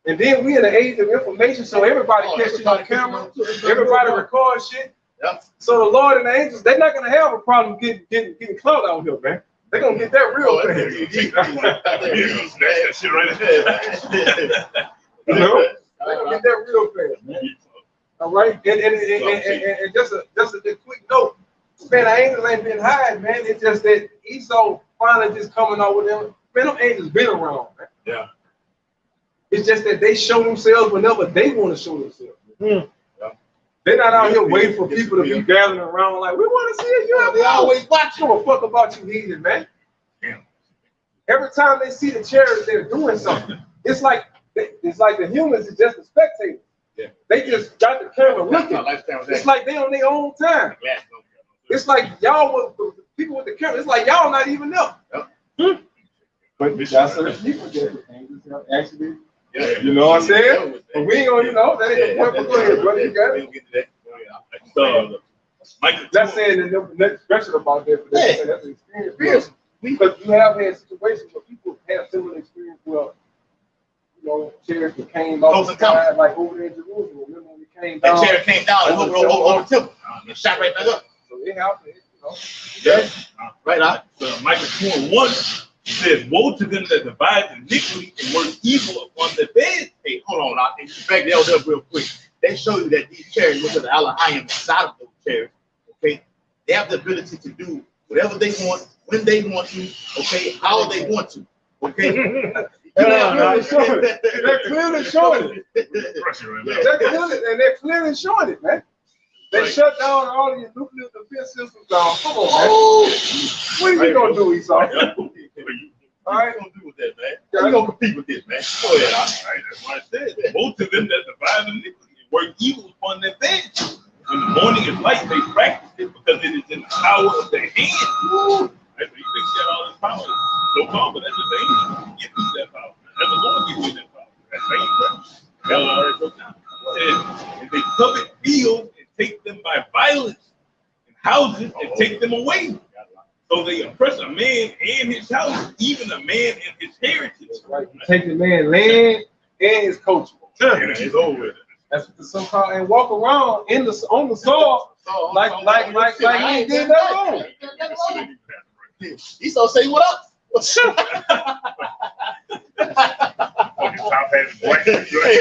And then we in the age of information, so everybody catches on camera, everybody records shit. Yep. So the Lord and the angels, they're not gonna have a problem getting clout out here, man. They're gonna get that real thing. That shit right there. You know? They're gonna get that real fast, man. All right, and just a quick note, man. The angels ain't been hiding, man. It's just that Esau finally just coming out with them. Man, them angels been around, man. Yeah. It's just that they show themselves whenever they want to show themselves. Yeah. They're not out here waiting for people to be gathering around like, we want to see it. You always watch. Give a fuck about you heathen, man. Every time they see the chariots, they're doing something. It's like the humans is just the spectators. Yeah. They just got the camera looking. It's like they on their own time. It's like y'all with the people with the camera. It's like y'all not even there. Yep. But that's what people do. Actually, yeah. You know what I'm saying? But we ain't gonna, that ain't the point. But go ahead, brother. You got it. That's saying the next question about that, but that's an experience. Because you have had situations where people have similar experience. Well, chariots that came off the sky, like over there in Jerusalem. Remember when it came down? The chariot came down and over the temple. And shot right back up. So it happened, Yeah. Right on. Micah 2:1 says, "Woe to them that devise iniquity and work evil upon their bed." Hey, hold on. I'll back that up real quick. They show you that these chariots, look at the Elohim inside of those chariots. Okay, they have the ability to do whatever they want, when they want to. Okay, how they want to. Okay. They're clearly showing it. They're clearly showing it, man. They shut down all of your nuclear defense systems down. Come on, man. What are you gonna do, Esau? All right, what you gonna do with that, man? How you gonna compete with this, man? Go ahead. That's why I said, "Woe to them that devise iniquity and work evil upon their beds. When the morning is light, they practice it because it is in the power of their hand." Right? So you think you got all this power, so called, but that's just the angel who gives you that power. That's the Lord gives you that power. That's faith, right? Hell already broke down. And they covet fields and take them by violence, and houses and take them away. So they oppress a man and his house, even a man and his heritage. Right. You take the man land and his culture. It's over with. That's what the so-called and walk around on the soil like he ain't did that wrong. Esau say what up? Hey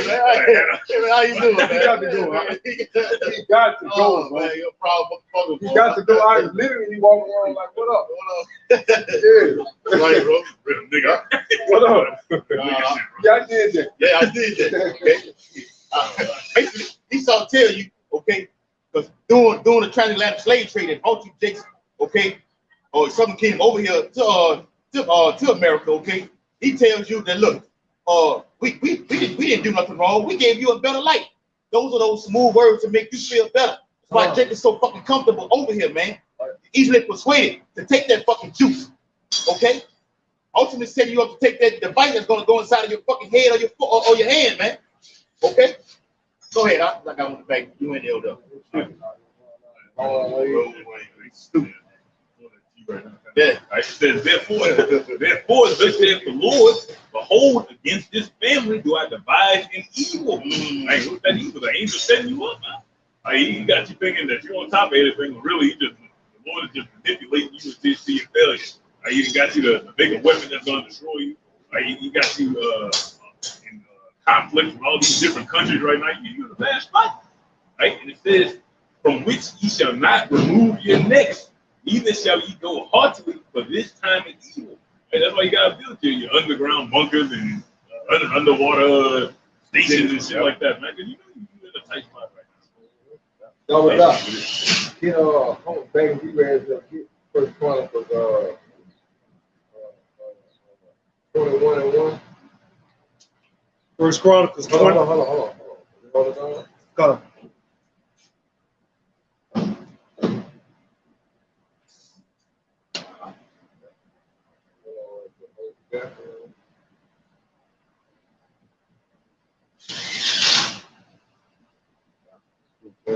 man, how you doing, man? He got to go, man. He got to go, man. You're a problem. He got to go. I literally walk around like, what up? What up? Yeah. Right, bro. Nigga. What up? Yeah, I did that. Yeah, I did that. Okay. Basically, Esau tell you, okay, because during the transatlantic slave trade that brought you Jason, okay, or Southern Kingdom over here to America, okay, he tells you that look, we didn't do nothing wrong. We gave you a better life. Those are those smooth words to make you feel better. That's why Jacob's so fucking comfortable over here, man. Easily persuaded to take that fucking juice, okay? Ultimately setting you up to take that device that's gonna go inside of your fucking head or your foot or your hand, man. Okay? Go ahead. I got one back. You in there though. Stupid. Yeah. It says, therefore, thus saith the Lord, behold, against this family do I devise an evil. Like, what's that evil? The angel setting you up, man. Like, he got you thinking that you're on top of everything, but really, the Lord is just manipulating you to see your failure. Like, he got you to make a weapon that's going to destroy you. Like, he got you in conflict with all these different countries right now. You're in a bad spot. Right? And it says, from which ye shall not remove your necks, neither shall ye go haughtily, for this time is evil. And that's why you gotta build your underground bunkers and underwater stations and shit like that, man. Because you know you're in a tight spot right now. No, but not. You know, back in the First Chronicles 21:1. First Chronicles 20. Hold on. Go.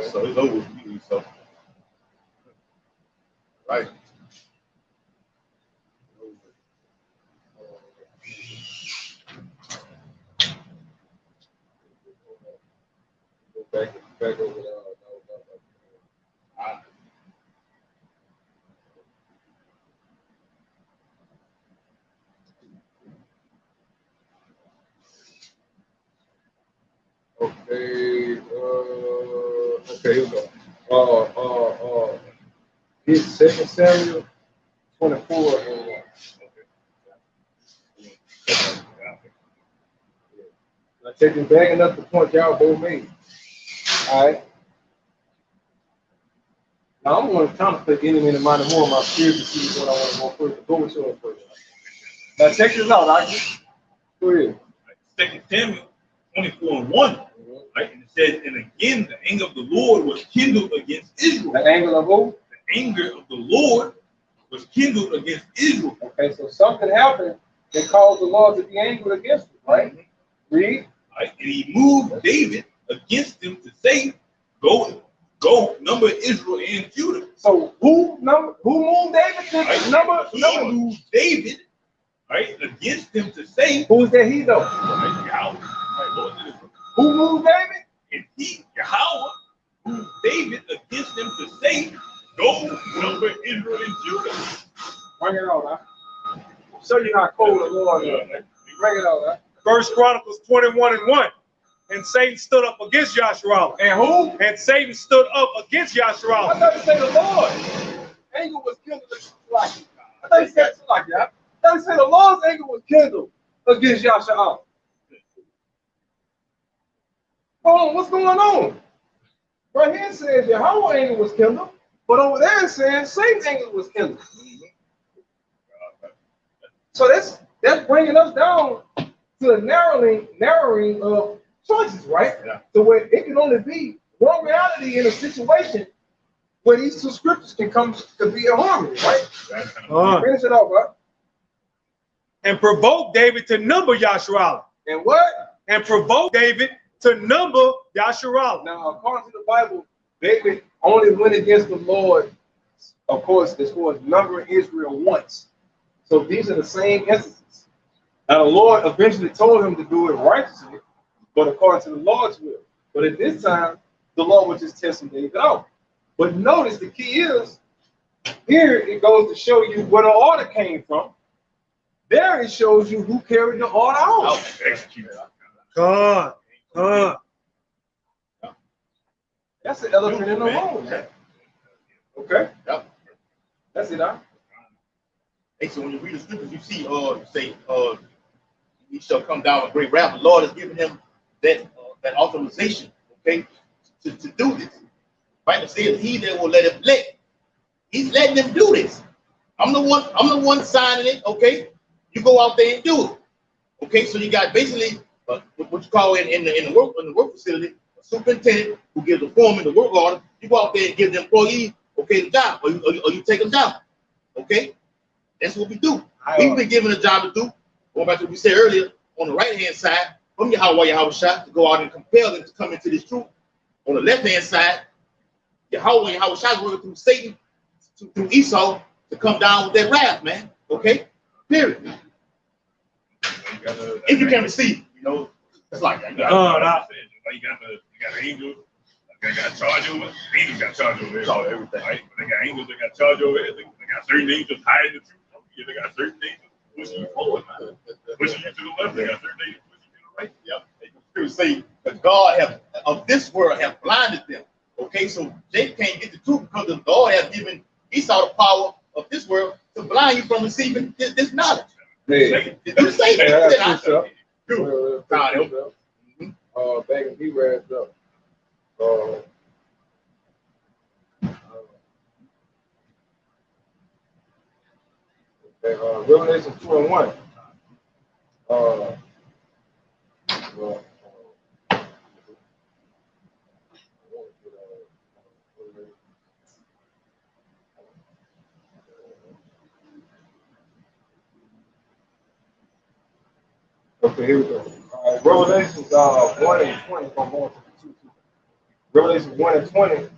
So it's over with you, so. Right. Back over there. Okay, here we go. It's 2 Samuel 24:1. Now take it back enough to point y'all both made. All right. Now I'm going to contemplate enemy in the mind more of my spirit to see what I want to go first. Go with yours first. Now check this out, Aki. Go ahead. 2 Samuel 24:1. Right? And it says, and again the anger of the Lord was kindled against Israel. The anger of who? The anger of the Lord was kindled against Israel. Okay, so something happened that caused the Lord to be angry against him, right? Read. Right? And he moved David against him to say, go number Israel and Judah. So who moved David to Right? number? He moved David, right, against him to say, who's that he though? Yahweh, right, Lord of Israel. Who moved David? And he, Yahweh, moved David against him to say, go number Israel and Judah. Bring it on, huh? Show you how cold the Lord is. Bring it on, huh? First Chronicles 21:1. And Satan stood up against Yasharallah. And who? And Satan stood up against I Yasharallah. thought you said the Lord. Anger was kindled like it. I thought you said something like that. I thought you said the Lord's anger was kindled against Yasharallah. Hold on, what's going on? Right here it says Yahweh anger was kindled, but over there it says Satan's anger was kindled. So that's bringing us down to a narrowing of choices, right? Yeah. So where it can only be one reality in a situation where these two scriptures can come to be in harmony, right? Finish it up, right? And provoked David to number Yasharallah. And what? And provoked David to number Yasharallah. Now, according to the Bible, David only went against the Lord, of course, as far as numbering Israel once. So these are the same instances. Now, the Lord eventually told him to do it righteously, but according to the Lord's will. But at this time, the Lord was just testing David out. But notice the key is, here it goes to show you where the order came from. There it shows you who carried the order out. God. That's the elephant in the room. Man. Okay? Yep. That's it, huh? Hey, so when you read the scriptures, you see, say, he shall come down with great wrath. The Lord has given him that authorization, okay, to do this. Right? It says he that will let him let. He's letting them do this. I'm the one signing it, okay? You go out there and do it. Okay, so you got basically what you call in the work facility, a superintendent who gives the foreman the work order. You go out there and give the employee, okay, the job, or you take them down. Okay? That's what we do. We've been given a job to do. Going back to what we said earlier, on the right-hand side, from Yahweh shot to go out and compel them to come into this truth. On the left-hand side, Yahweh shot is working through Satan, through Esau, to come down with that wrath, man. Okay? Period. If you can receive, you know, it's like that. You got angels. They got charge over it. Angels got charge over everything. Right? But they got angels that got charge over everything. They got certain angels hiding the truth. They got certain angels pushing you forward, man. Pushing you to the left. They got certain angels pushing you to the right. Yep. They say that God of this world have blinded them. Okay, so they can't get the truth because the Lord has given Esau the power of this world to blind you from receiving this knowledge. Hey. You say that. Back in B-Rad's up. Revelation 2:1. Okay, here we go. Revelation 1:20. Revelation 1:20.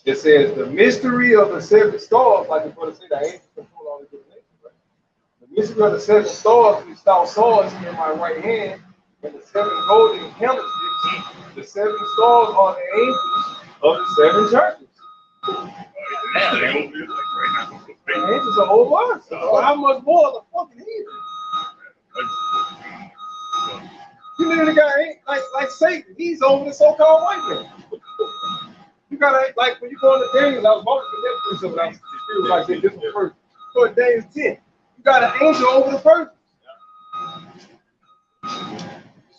It says the mystery of the seven stars, like the brother said, the angels control all the different nations, right? The mystery of the seven stars, which thou sawest in my right hand, and the seven golden candlesticks. The seven stars are the angels of the seven churches. The angels are over us. So how much more of the fucking heathen? You literally got like Satan. He's over the so-called white man. You gotta, like when you go into Daniel, I was walking to that precept, it was like this one first. So in Daniel 10, you got an angel over the person.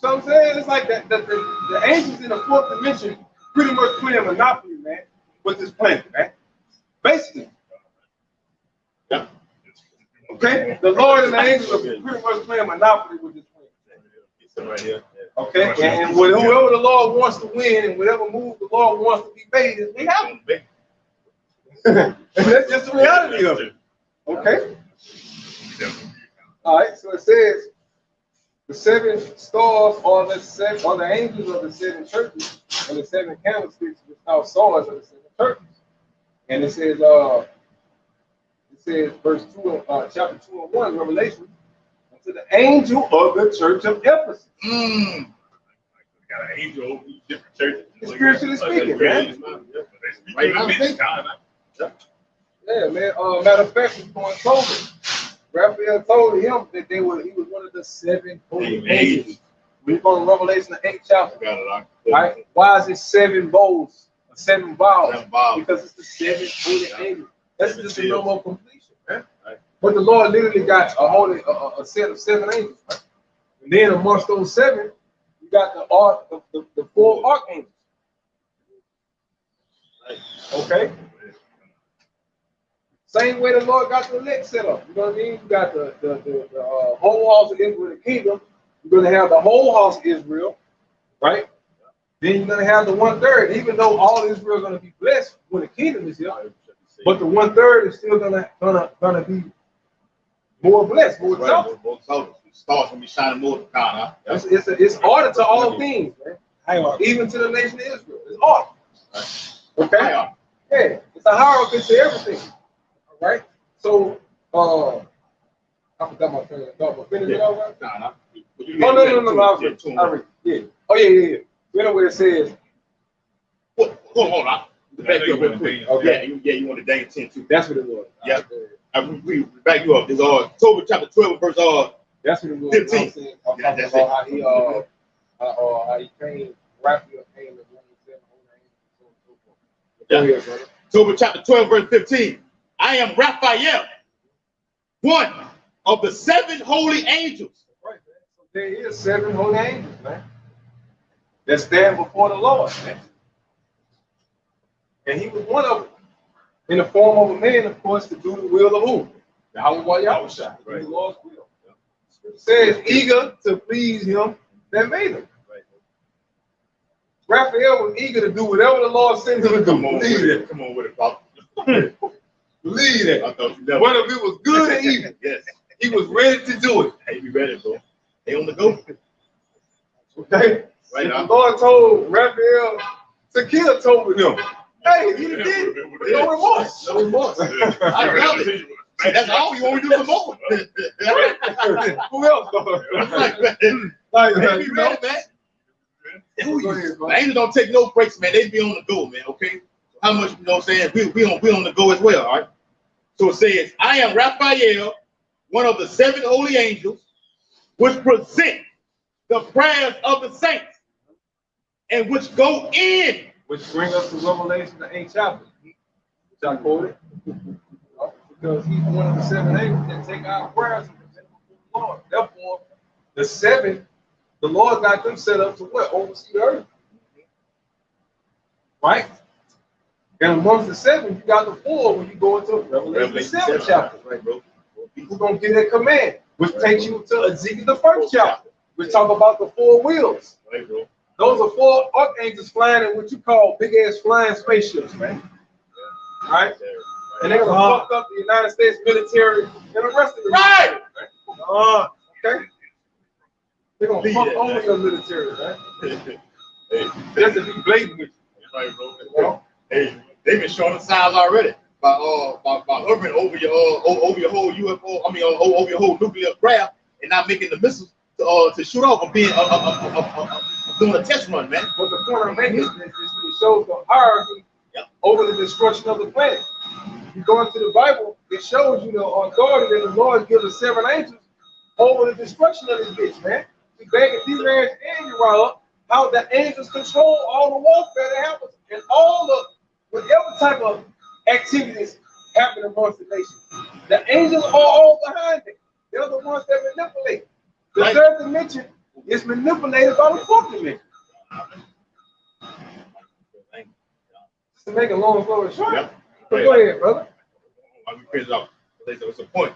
So I'm saying it's like that the angels in the fourth dimension pretty much playing Monopoly, man, with this planet, man. Basically. Yeah. Okay? The Lord and the angels are pretty much playing Monopoly with this planet. Right here. Okay, and whoever the Lord wants to win and whatever move the Lord wants to be made, they happen. And that's just the reality of it. Okay? All right, so it says the seven stars are the angels of the seven churches, and the seven candlesticks which thou sawest of the seven churches. And it says verse 2, chapter 2:1, Revelation. to the angel of the church of Ephesus. Got an angel over different churches. Spiritually speaking, man. Right now, yeah, man. Matter of fact, before COVID, Raphael told him that he was one of the 7 holy angels. We go to Revelation the 8th chapter. Right? Why is it 7 bowls, 7 vials? Because it's the 7 holy angels. That's just a number of completion, man. But the Lord literally got a set of 7 angels, right? And then amongst those 7, you got the 4 archangels. Okay. Same way the Lord got the elect set up. You know what I mean? You got the whole house of Israel, the kingdom. You're going to have the whole house of Israel, right? Then you're going to have the 1/3. Even though all Israel is going to be blessed when the kingdom is here, but the 1/3 is still gonna be more blessed, more exalted. The stars gonna be shining more. It's order to all things, man. Even to the nation of Israel, it's order. Okay. Yeah, it's a hierarchy to everything. All right. So, I forgot my train of thought, but finish it over. No. Yeah. Oh yeah. You know where it says. Hold on. Back you up real quick. Okay. Yeah, you want to Daniel 10 too. That's what it was. Yeah. We back you up. It's October chapter 12, verse That's what it was. 15. I'm talking about how he came, Raphael came and won the 7 holy angels. Go ahead, brother. October chapter 12, verse 15. I am Raphael, one of the 7 holy angels. Right, man. So there is 7 holy angels, man, that stand before the Lord, man. And he was one of them, in the form of a man, of course, to do the will of who? Yahweh Yahushua, right. The Lord's will. It says, eager to please him that made him. Right. Raphael was eager to do whatever the Lord sent him to do. Come on with it, Pop. Believe that. I thought you never. Whether it was good or evil, yes, he was ready to do it. Hey, be ready, bro. They on the go. Okay? Right now. The Lord told Raphael to kill him. Hey, he did. No remorse. No remorse. I love it. That's all you want to do the more. Who else? Be ready, man. The angels don't take no breaks, man. They be on the go, man. Okay. How much, you know what I'm saying? We on the go as well, all right? So it says, I am Raphael, one of the 7 holy angels, which present the prayers of the saints, and which go in. Which brings us to Revelation, the 8th chapter, which I quoted. Because he's one of the 7 angels that take our prayers and present them to the Lord. Therefore, the 7, the Lord got them set up to what? Oversee the earth. Right? And amongst the 7, you got the 4 when you go into Revelation 7 chapter. Right, bro? We're going to get that command, which takes you to Ezekiel the 1st chapter. We talk about the 4 wheels. Right, bro. Those are 4 archangels flying in what you call big-ass flying spaceships, man. Right? And they're going to fuck up the United States military and the rest of the right. Okay? They're going to fuck over your military, right? Just to be blatant with you. Right, bro. You know? Hey, they've been showing the signs already by hovering over your whole UFO, over your whole nuclear craft and not making the missiles to shoot off or being doing a test run, man. But the point I'm making is it shows the hierarchy over the destruction of the planet. If you go into the Bible, it shows you the authority that the Lord gives the 7 angels over the destruction of this bitch, man. We begging D-Ranch and Uriah how the angels control all the warfare that happens and all the whatever type of activities happen amongst the nation. The angels are all behind it. They're the ones that manipulate. The 3rd dimension is manipulated by the 4th dimension. To make a long story short. Yep. So go ahead, brother. Let me finish off. It's a point.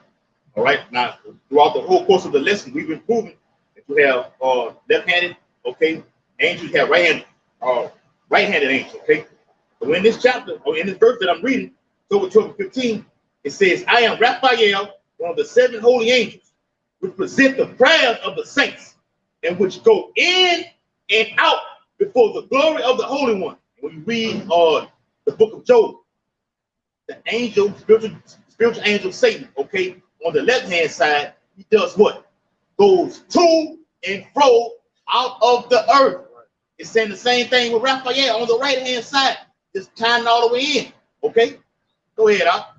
All right. Now, throughout the whole course of the lesson, we've been proving that you have left-handed, okay, angels. You have right-handed angels, okay. So in this chapter, or in this verse that I'm reading, October 12:15, it says, I am Raphael, one of the 7 holy angels, which present the prayers of the saints, and which go in and out before the glory of the Holy One. When you read the book of Job, the angel, spiritual angel Satan, okay, on the left-hand side, he does what? goes to and fro out of the earth. It's saying the same thing with Raphael on the right hand side, just tying all the way in. Okay, go ahead, Al.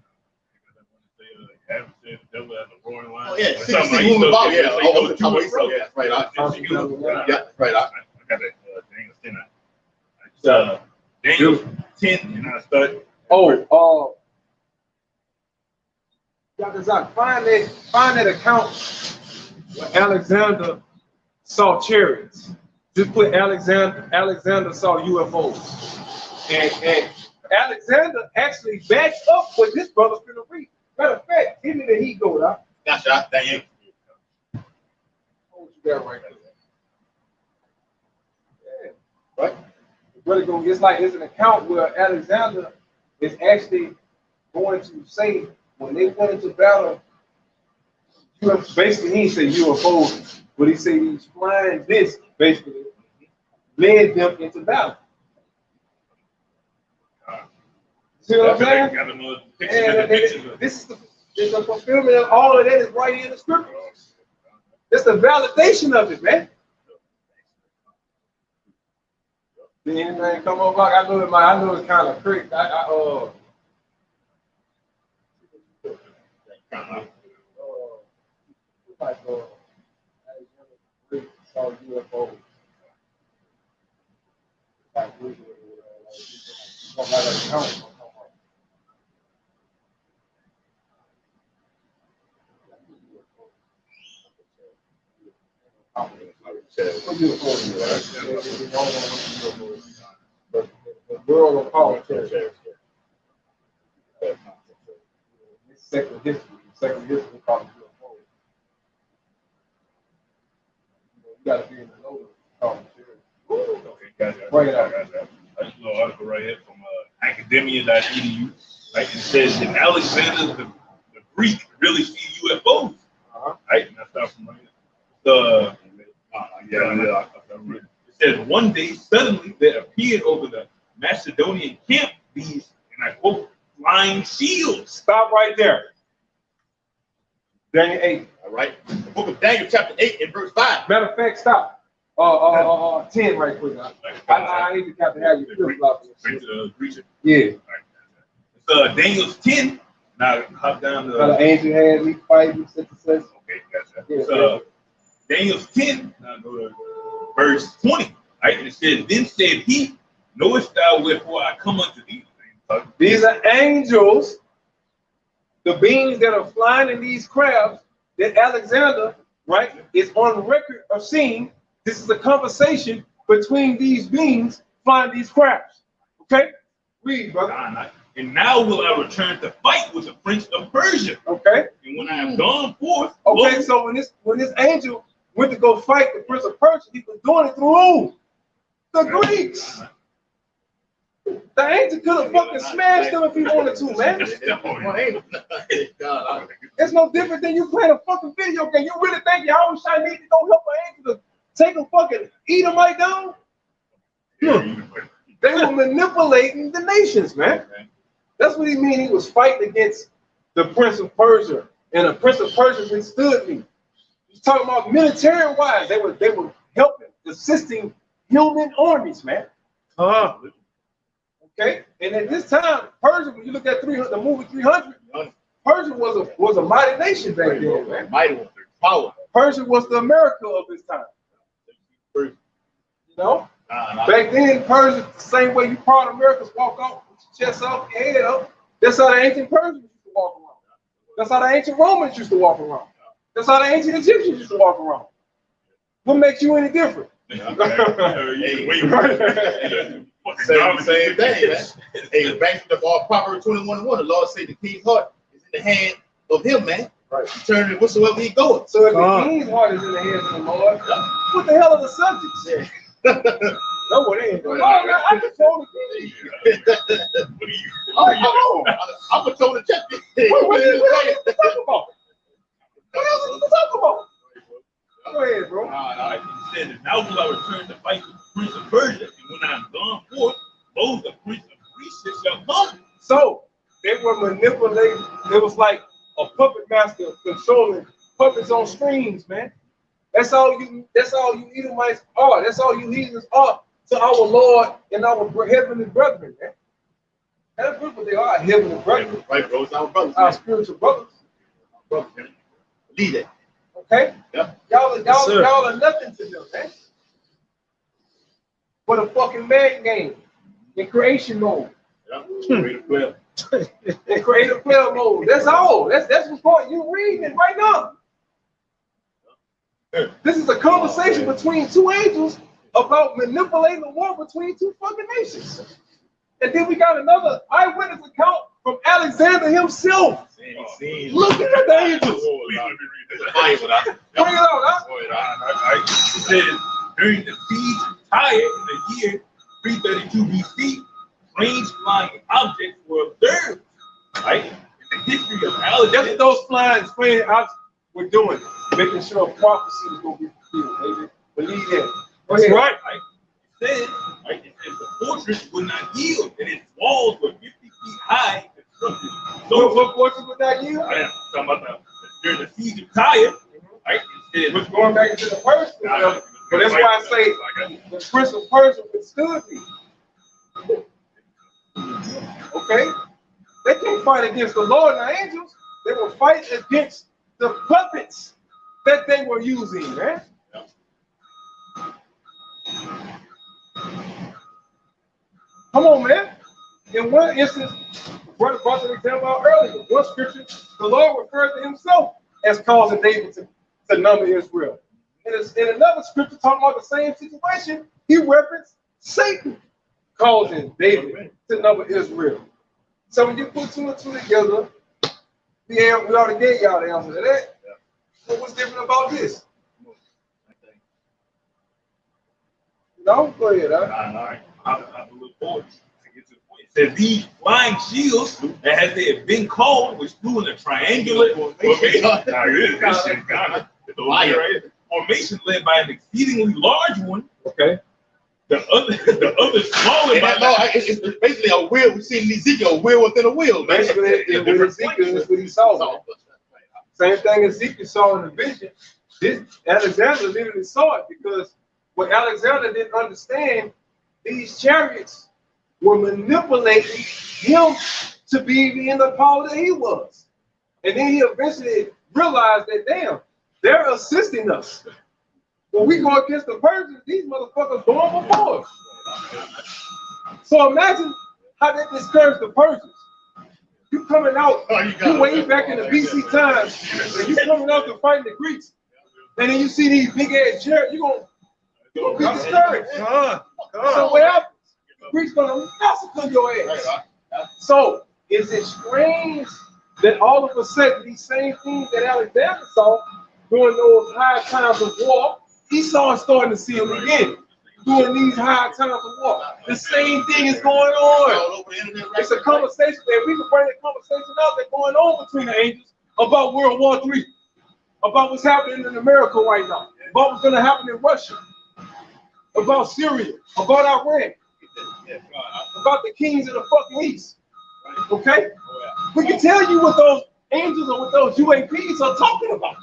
Oh yeah, see moving about. Yeah, right. Yeah, right. I got that. Daniel 10, and I started. Find that account where Alexander saw chariots. Just put Alexander saw UFOs. And Alexander actually backs up what this brother's gonna read. Matter of fact, give me the heat go, huh? Gotcha, Daniel. What you got right there? Yeah. Right? Brother gonna, it's an account where Alexander is actually going to say when they went into battle, basically he didn't say UFOs, but he said these flying discs basically led them into battle. See what I'm saying? This is the fulfillment of all of that is right here in the scriptures. It's the validation of it, man. Did anything come up? I know it's kind of quick. Saw UFOs. The world of politics. Second history called UFO. You got to be in the know of Okay, gotcha. I just know an article right here from academia.edu. Right, it says that Alexander the Greek really see UFOs. Right, and I start from right here. It says one day suddenly there appeared over the Macedonian camp these, and I quote, flying shields. Stop right there. Daniel 8. All right. The book of Daniel, chapter 8 and verse 5. Matter of fact, stop. 10 right quick. I need to have you flip flop. Yeah. It's Daniel's 10. Now hop down to the angel had me fighting, such and such. Okay, gotcha. Yeah, Daniel's 10. Now go to verse 20. Right, and it says, then said he, knowest thou wherefore I come unto thee? These are angels, the beings that are flying in these crafts that Alexander, right, is on record of seeing. This is a conversation between these beings flying these crafts. Okay? Read, brother. And now will I return to fight with the prince of Persia. Okay. And when I have gone forth. Okay, so when this angel went to go fight the prince of Persia, he was doing it through who? The Greeks. The angel could have fucking smashed them if he wanted to, man. It's no different than you playing a fucking video game. You really think your own shot need to go help an angel to take a fucking eat them right down? They were manipulating the nations, man. That's what he mean. He was fighting against the prince of Persia, and the prince of Persia withstood me. He's talking about military wise. They were helping, assisting human armies, man. Okay, and at this time, Persia, when you look at the movie 300, Persia was a mighty nation back then, man. Mighty one, power. Persia was the America of his time. You know, back then, Persia, the same way you part Americans walk off with your chest up, your head up. That's how the ancient Persians used to walk around. That's how the ancient Romans used to walk around. That's how the ancient Egyptians used to walk around. What makes you any different? Same thing, man. Hey, back to the Proverbs 21:1, the Lord said the king's heart is in the hand of him, man. Right. He turns it whatsoever he goeth. So if the king's heart is in the hands of the Lord, what the hell are the subjects? Yeah. No, it ain't. I control the king. I'm gonna tell the check. What else is to talk about? What else is to talk about? Go ahead, bro. He said, now will I return to fight with the prince of Persia, and when I am gone forth, both the prince of Greece shall come. So they were manipulating. It was like a puppet master controlling puppets on strings, man. That's all you Edomites are. That's all you heathens are to our Lord and our heavenly brethren, man. That's what they are, heavenly brethren. Right, bro. It's our brothers. Our spiritual brothers. Brothers, man. Lead it. Okay? Yep. Y'all are nothing to them, man. But a fucking man game in creation mode. Creative player. In creative player mode. That's all. That's what's going. You reading it right now. This is a conversation between two angels about manipulating the war between two fucking nations. And then we got another eyewitness account from Alexander himself. Look at the angels. Bring it out, huh? It says, during the siege of Tyre in the year 332 BC, strange flying objects were observed. Right? In the history of Alexander. That's what those flying objects were doing. Making sure prophecy was going to be fulfilled, baby. Believe that. That's right. It says the fortress would not yield, and its walls were 50 feet high and constructed. So what fortress would not yield? I am talking about during the siege of Tyre, right? It says, which going back into the first one, but that's why I say the prince of Persia withstood me. Okay? They can't fight against the Lord and the angels. They will fight against the puppets that they were using, man. Come on, man. In one instance, brother brought an example out earlier. One scripture, the Lord referred to himself as causing David to number Israel. In another scripture talking about the same situation, he referenced Satan causing David to number Israel. So when you put two and two together, we already gave y'all the answer to that. So what's different about this? No, go ahead. I look forward to get to the point. It says these flying shields that had they had been called, which flew in a triangular formation led by an exceedingly large one. Okay. The other smaller. It's basically a wheel. We've seen in Ezekiel, a wheel within a wheel. Basically, with Ezekiel, that's what he saw. Same thing Ezekiel saw in the vision. This Alexander literally saw it because what Alexander didn't understand, these chariots were manipulating him to be in the power that he was. And then he eventually realized that, damn, they're assisting us. When we go against the Persians, these motherfuckers going before us. So imagine how that discouraged the Persians. You coming out, you way back in the BC times, and you coming out to fight the Greeks, and then you see these big ass chariots, you're gonna be discouraged. So what happens? The Greeks gonna massacre your ass. So is it strange that all of a sudden these same things that Alexander saw during those high times of war, Esau is starting to see them again during these high times of war. The same thing is going on. It's a conversation that we can bring that conversation out that's going on between the angels about World War III, about what's happening in America right now, about what's going to happen in Russia, about Syria, about Iran, about the kings of the fucking East. Okay? We can tell you what those angels or what those UAPs are talking about.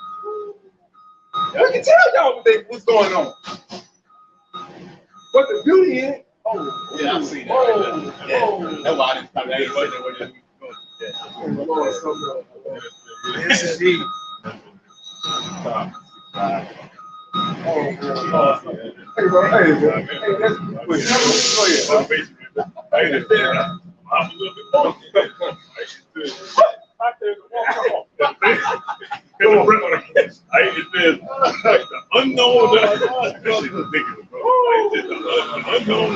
We can tell y'all what's going on. But the beauty in it, yeah, I've seen that. That's why I didn't stop that. Yes, indeed. Hey, bro. Hey, let's go ahead. I'm a little bit more. It says the unknown. This is ridiculous, bro. The unknown.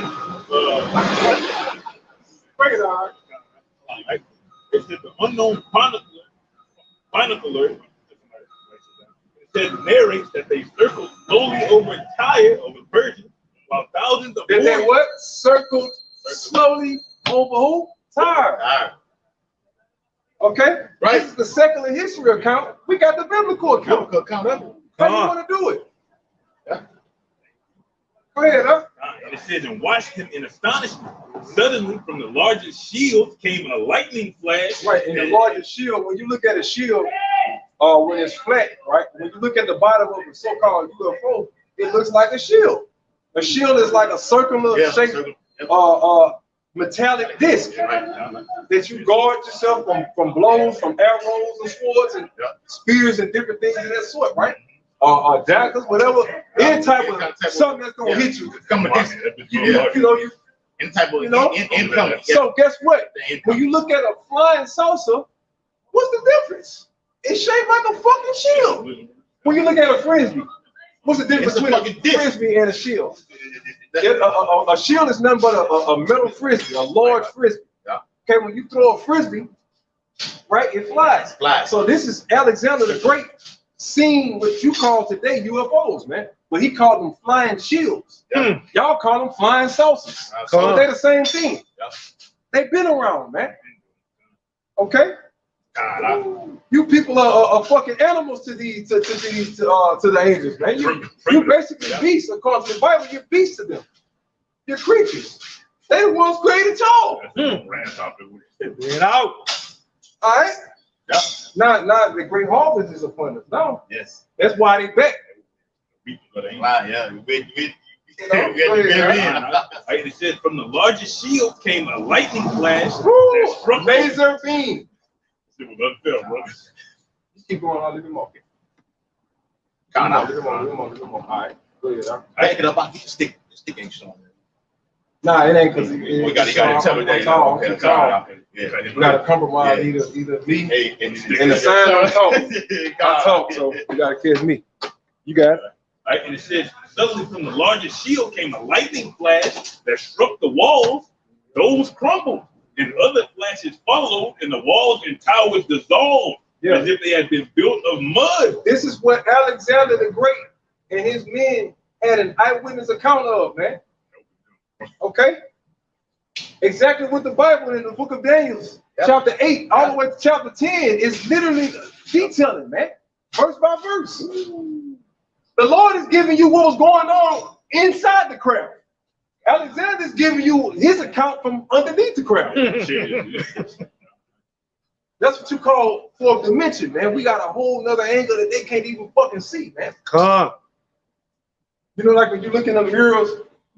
It said the unknown chronicler. It said narrates that they circled slowly over Tyre, over Persia, while thousands of Did they what? Circled slowly over who? Tyre. Okay? Right. This is the secular history account. We got the biblical account. How do you want to do it? Yeah. Go ahead, huh? And it says, and watched him in astonishment. Suddenly, from the largest shield came a lightning flash. Right, and the largest shield, when you look at a shield, when it's flat, right? When you look at the bottom of the so-called UFO, it looks like a shield. A shield is like a circular shape, metallic disc that you guard yourself from blows, from arrows and swords and spears and different things of that sort, right? Daggers, whatever, any type of something that's gonna hit you. Any type of incoming. So guess what? When you look at a flying saucer, what's the difference? It's shaped like a fucking shield. When you look at a frisbee, what's the difference between a frisbee and a shield? A shield is nothing but a metal frisbee, a large frisbee. Okay, when you throw a frisbee, right, it flies. So this is Alexander the Great seeing what you call today UFOs, man. But he called them flying shields. Y'all call them flying saucers. So they're the same thing. They've been around, man. Okay? You people are fucking animals to the angels, man. You basically beasts, according to the Bible. You're beasts to them. You're creatures. They the ones created y'all. Get out. All right. Not the great harvest is upon us. No. Yes. That's why they back. It said from the largest shield came a lightning flash. Laser beam. It was unfair, bro. Just keep going on a little bit more. All right. Go ahead. Back it up. I get the stick. The stick ain't strong. Nah, it ain't because we got to tell me that. You gotta compromise either me and the sign on talk. I talk, so you gotta catch me. You got it. Right, and it says suddenly from the largest shield came a lightning flash that struck the walls. Those crumbled, and other flashes followed, and the walls and towers dissolved as if they had been built of mud. This is what Alexander the Great and his men had an eyewitness account of, man. Okay? Exactly what the Bible in the book of Daniel, chapter 8, all the way to chapter 10 is literally detailing, man. Verse by verse. The Lord is giving you what was going on inside the crowd. Alexander is giving you his account from underneath the crowd. That's what you call fourth dimension, man. We got a whole nother angle that they can't even fucking see, man. You know, like when you look in the mirrors,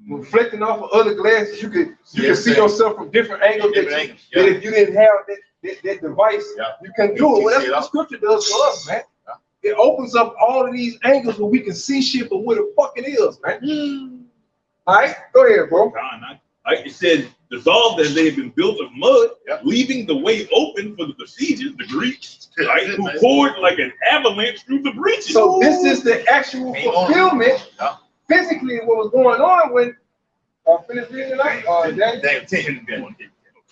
reflecting off of other glasses, you can see yourself from different angles that if you didn't have that device, you can do it. Well, that's what the scripture does for us, man. It opens up all of these angles where we can see shit for what the fuck it is, man. All right, go ahead, bro. It said dissolved as they had been built of mud, leaving the way open for the besiegers, the Greeks, who poured like an avalanche through the breaches. So this is the actual fulfillment, physically, what was going on when finish reading tonight. Daniel 10.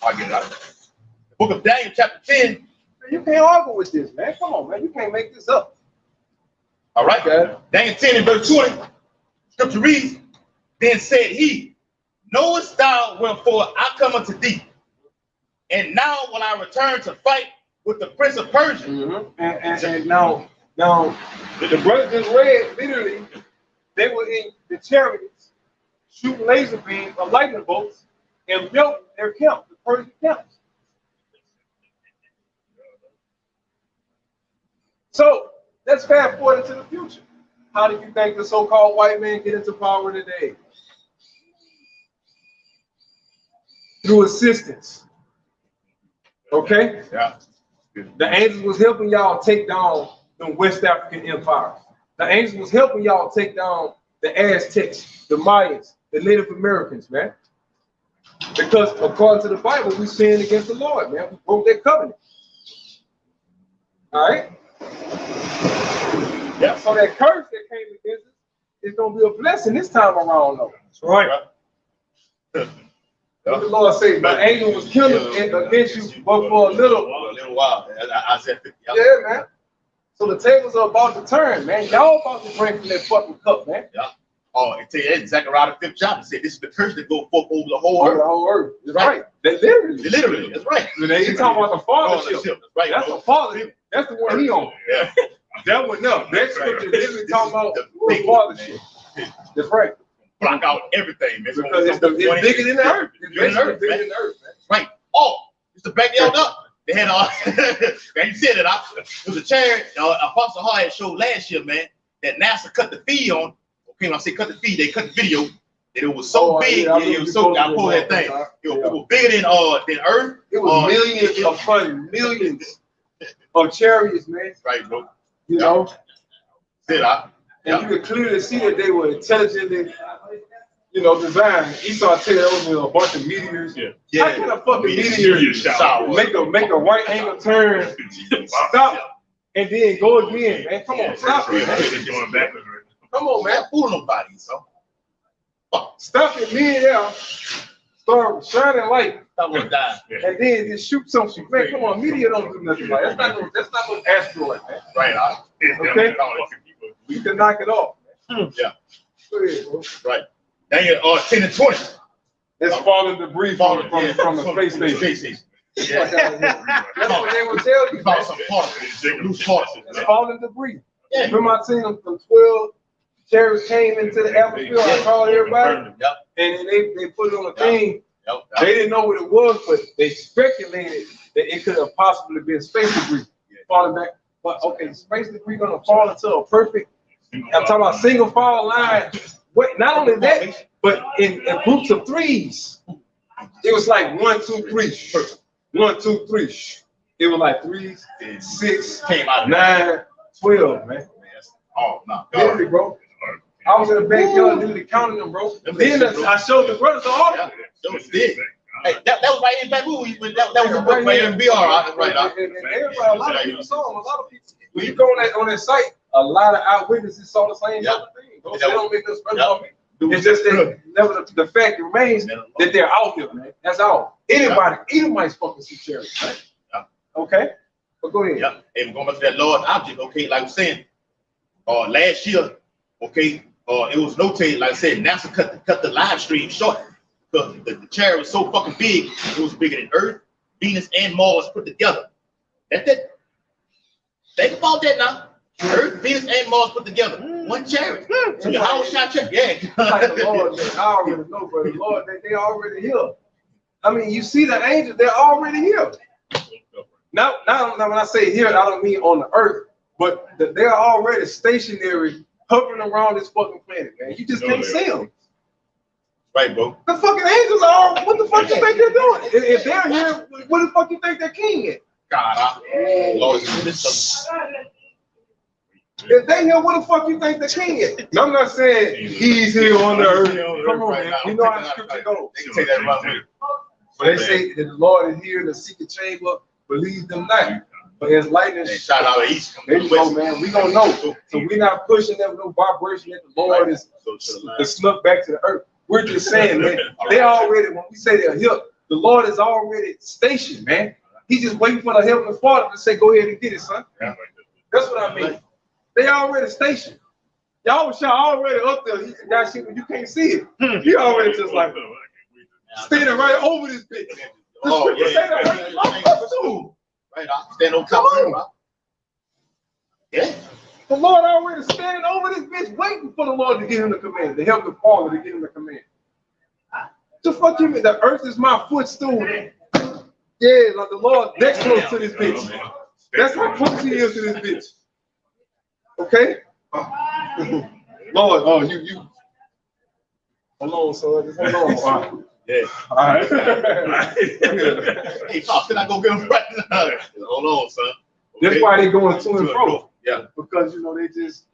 I'll get it out. The book of Daniel, chapter 10. You can't argue with this, man. Come on, man. You can't make this up. All right, guys. Daniel 10 and verse 20. Scripture reads, then said he, knowest thou wherefore I come unto thee? And now when I return to fight with the prince of Persia. And now, the brothers just read, literally, they were in the chariots, shooting laser beams or lightning bolts, and built their camp, the Persian camps. So let's fast forward into the future. How do you think the so-called white man get into power today? Through assistance. Okay? The angels was helping y'all take down the West African empires. The angels was helping y'all take down the Aztecs, the Mayans, the Native Americans, man. Because according to the Bible, we sinned against the Lord, man. We broke that covenant. All right? So that curse that came against us is going to be a blessing this time around, though. That's right. What the Lord said, the angel was killing against you, but for a little while. I said 50. Yeah, man. So the tables are about to turn, man. Y'all about to drink from that fucking cup, man. Oh, I tell you, in Zechariah the 5th chapter said this is the curse that go forth over the whole earth. The whole earth. That's right. That literally. That's right. They talking about the fathership. That's right. That's the fathership. That's the one he on. Yeah. That one, no. That scripture literally talking about the fathership. That's right. Block out everything, man. Because it's bigger than the earth. It's bigger than the earth, man. Right. Oh, it's to back y'all up. They had all. Man, you said it. It was a chariot. Apostle Hall had showed last year, man, that NASA cut the feed on. Okay, when I say cut the feed, they cut the video. That it was so big. Yeah, it was so. I pulled that thing. It was bigger than Earth. It was millions upon millions of chariots, man. Right, bro. You know. Did I? And you could clearly see that they were intelligently, you know, designed. Esau tell there was a bunch of meteors. Yeah. How can a fucking meteor make a right angle turn, stop, and then go again, man? Come on, stop it, man. Come on, man. Fool nobody, so. Stop it mid-air, start shining light, I'm gonna die. and then just shoot something. Man, come on, meteor don't do nothing like that. That's not no asteroid, man. Right, Okay? We can knock it off. Yeah. Go ahead, bro. Right. Dang 10 and 20. It's falling debris from the space station. Yeah. That's what they will tell you. Found some particles, loose particles. It's falling debris. Yeah. Remember I seen them from 12 chariots came into the atmosphere. I called everybody. Yep. And then they put it on a thing. Yep. They didn't know what it was, but they speculated that it could have possibly been space debris falling back. But okay, space debris gonna fall into a perfect. I'm talking about single fall line. Wait, not only that, but in groups of threes. It was like 1, 2, 3. 1, 2, 3. It was like 3, 6, Came out 9, 12, man. Oh no. Really, bro. I was in the backyard literally counting them, bro. Then I showed the brothers all. Yeah, those did. Hey, that was right in Baton Rouge. That was a book right in BR. Right. And everybody, a lot of people saw them. A lot of people. When you go on that site, a lot of eyewitnesses saw the same type of thing. They don't make us special on me. It's just that never the fact remains that they're out here, man. That's all. Anybody might fucking see chariots, right? Okay, but go ahead. Yeah, and going back to that large object. Okay, like I'm saying, last year, okay, it was notated. Like I said, NASA cut the live stream short because the chariot was so fucking big. It was bigger than Earth, Venus, and Mars put together. That's it. Think about that now. Earth, Venus, and Mars put together. One chariot. So your house shot check. Yeah. Like the Lord, man, I already know, but the Lord, they already here. I mean, you see the angels, they're already here. Now, when I say here, I don't mean on the earth, but they're already stationary, hovering around this fucking planet, man. You just can't see them. Right, bro. The fucking angels are, what the fuck you think they're doing? If they're here, what the fuck you think they're king at? God, Lord is in this. If they here, what the fuck you think the king is? No, I'm not saying he's here on the earth. Come on, man. You know how the scripture goes. They can take that right. When they say that the Lord is here in the secret chamber, believe them not. But as lightning, shout out to east. There you go, man. We gonna know. So we're not pushing them no vibration that the Lord is snuck back to the earth. We're just saying, man, they already, when we say they're here, the Lord is already stationed, man. He's just waiting for the Heavenly Father to say, go ahead and get it, son. That's what I mean. They already stationed. Y'all already up there. Y'all shit, you can't see it. He already just like standing right over this bitch. Oh, yeah. Right, I stand on top of him. Yeah. The Lord already standing over this bitch, waiting for the Lord to give him the command, the Heavenly Father to give him the command. The fuck you mean? The earth is my footstool. Yeah, like the Lord next close to this bitch. That's how close he is to this bitch. Okay? Lord, you. Hold on, son. Just hold on. Yeah. All right. Hey, Pop, can I go get him right now? Hold on, son. Okay. That's why they going to and fro. Yeah. Because they don't,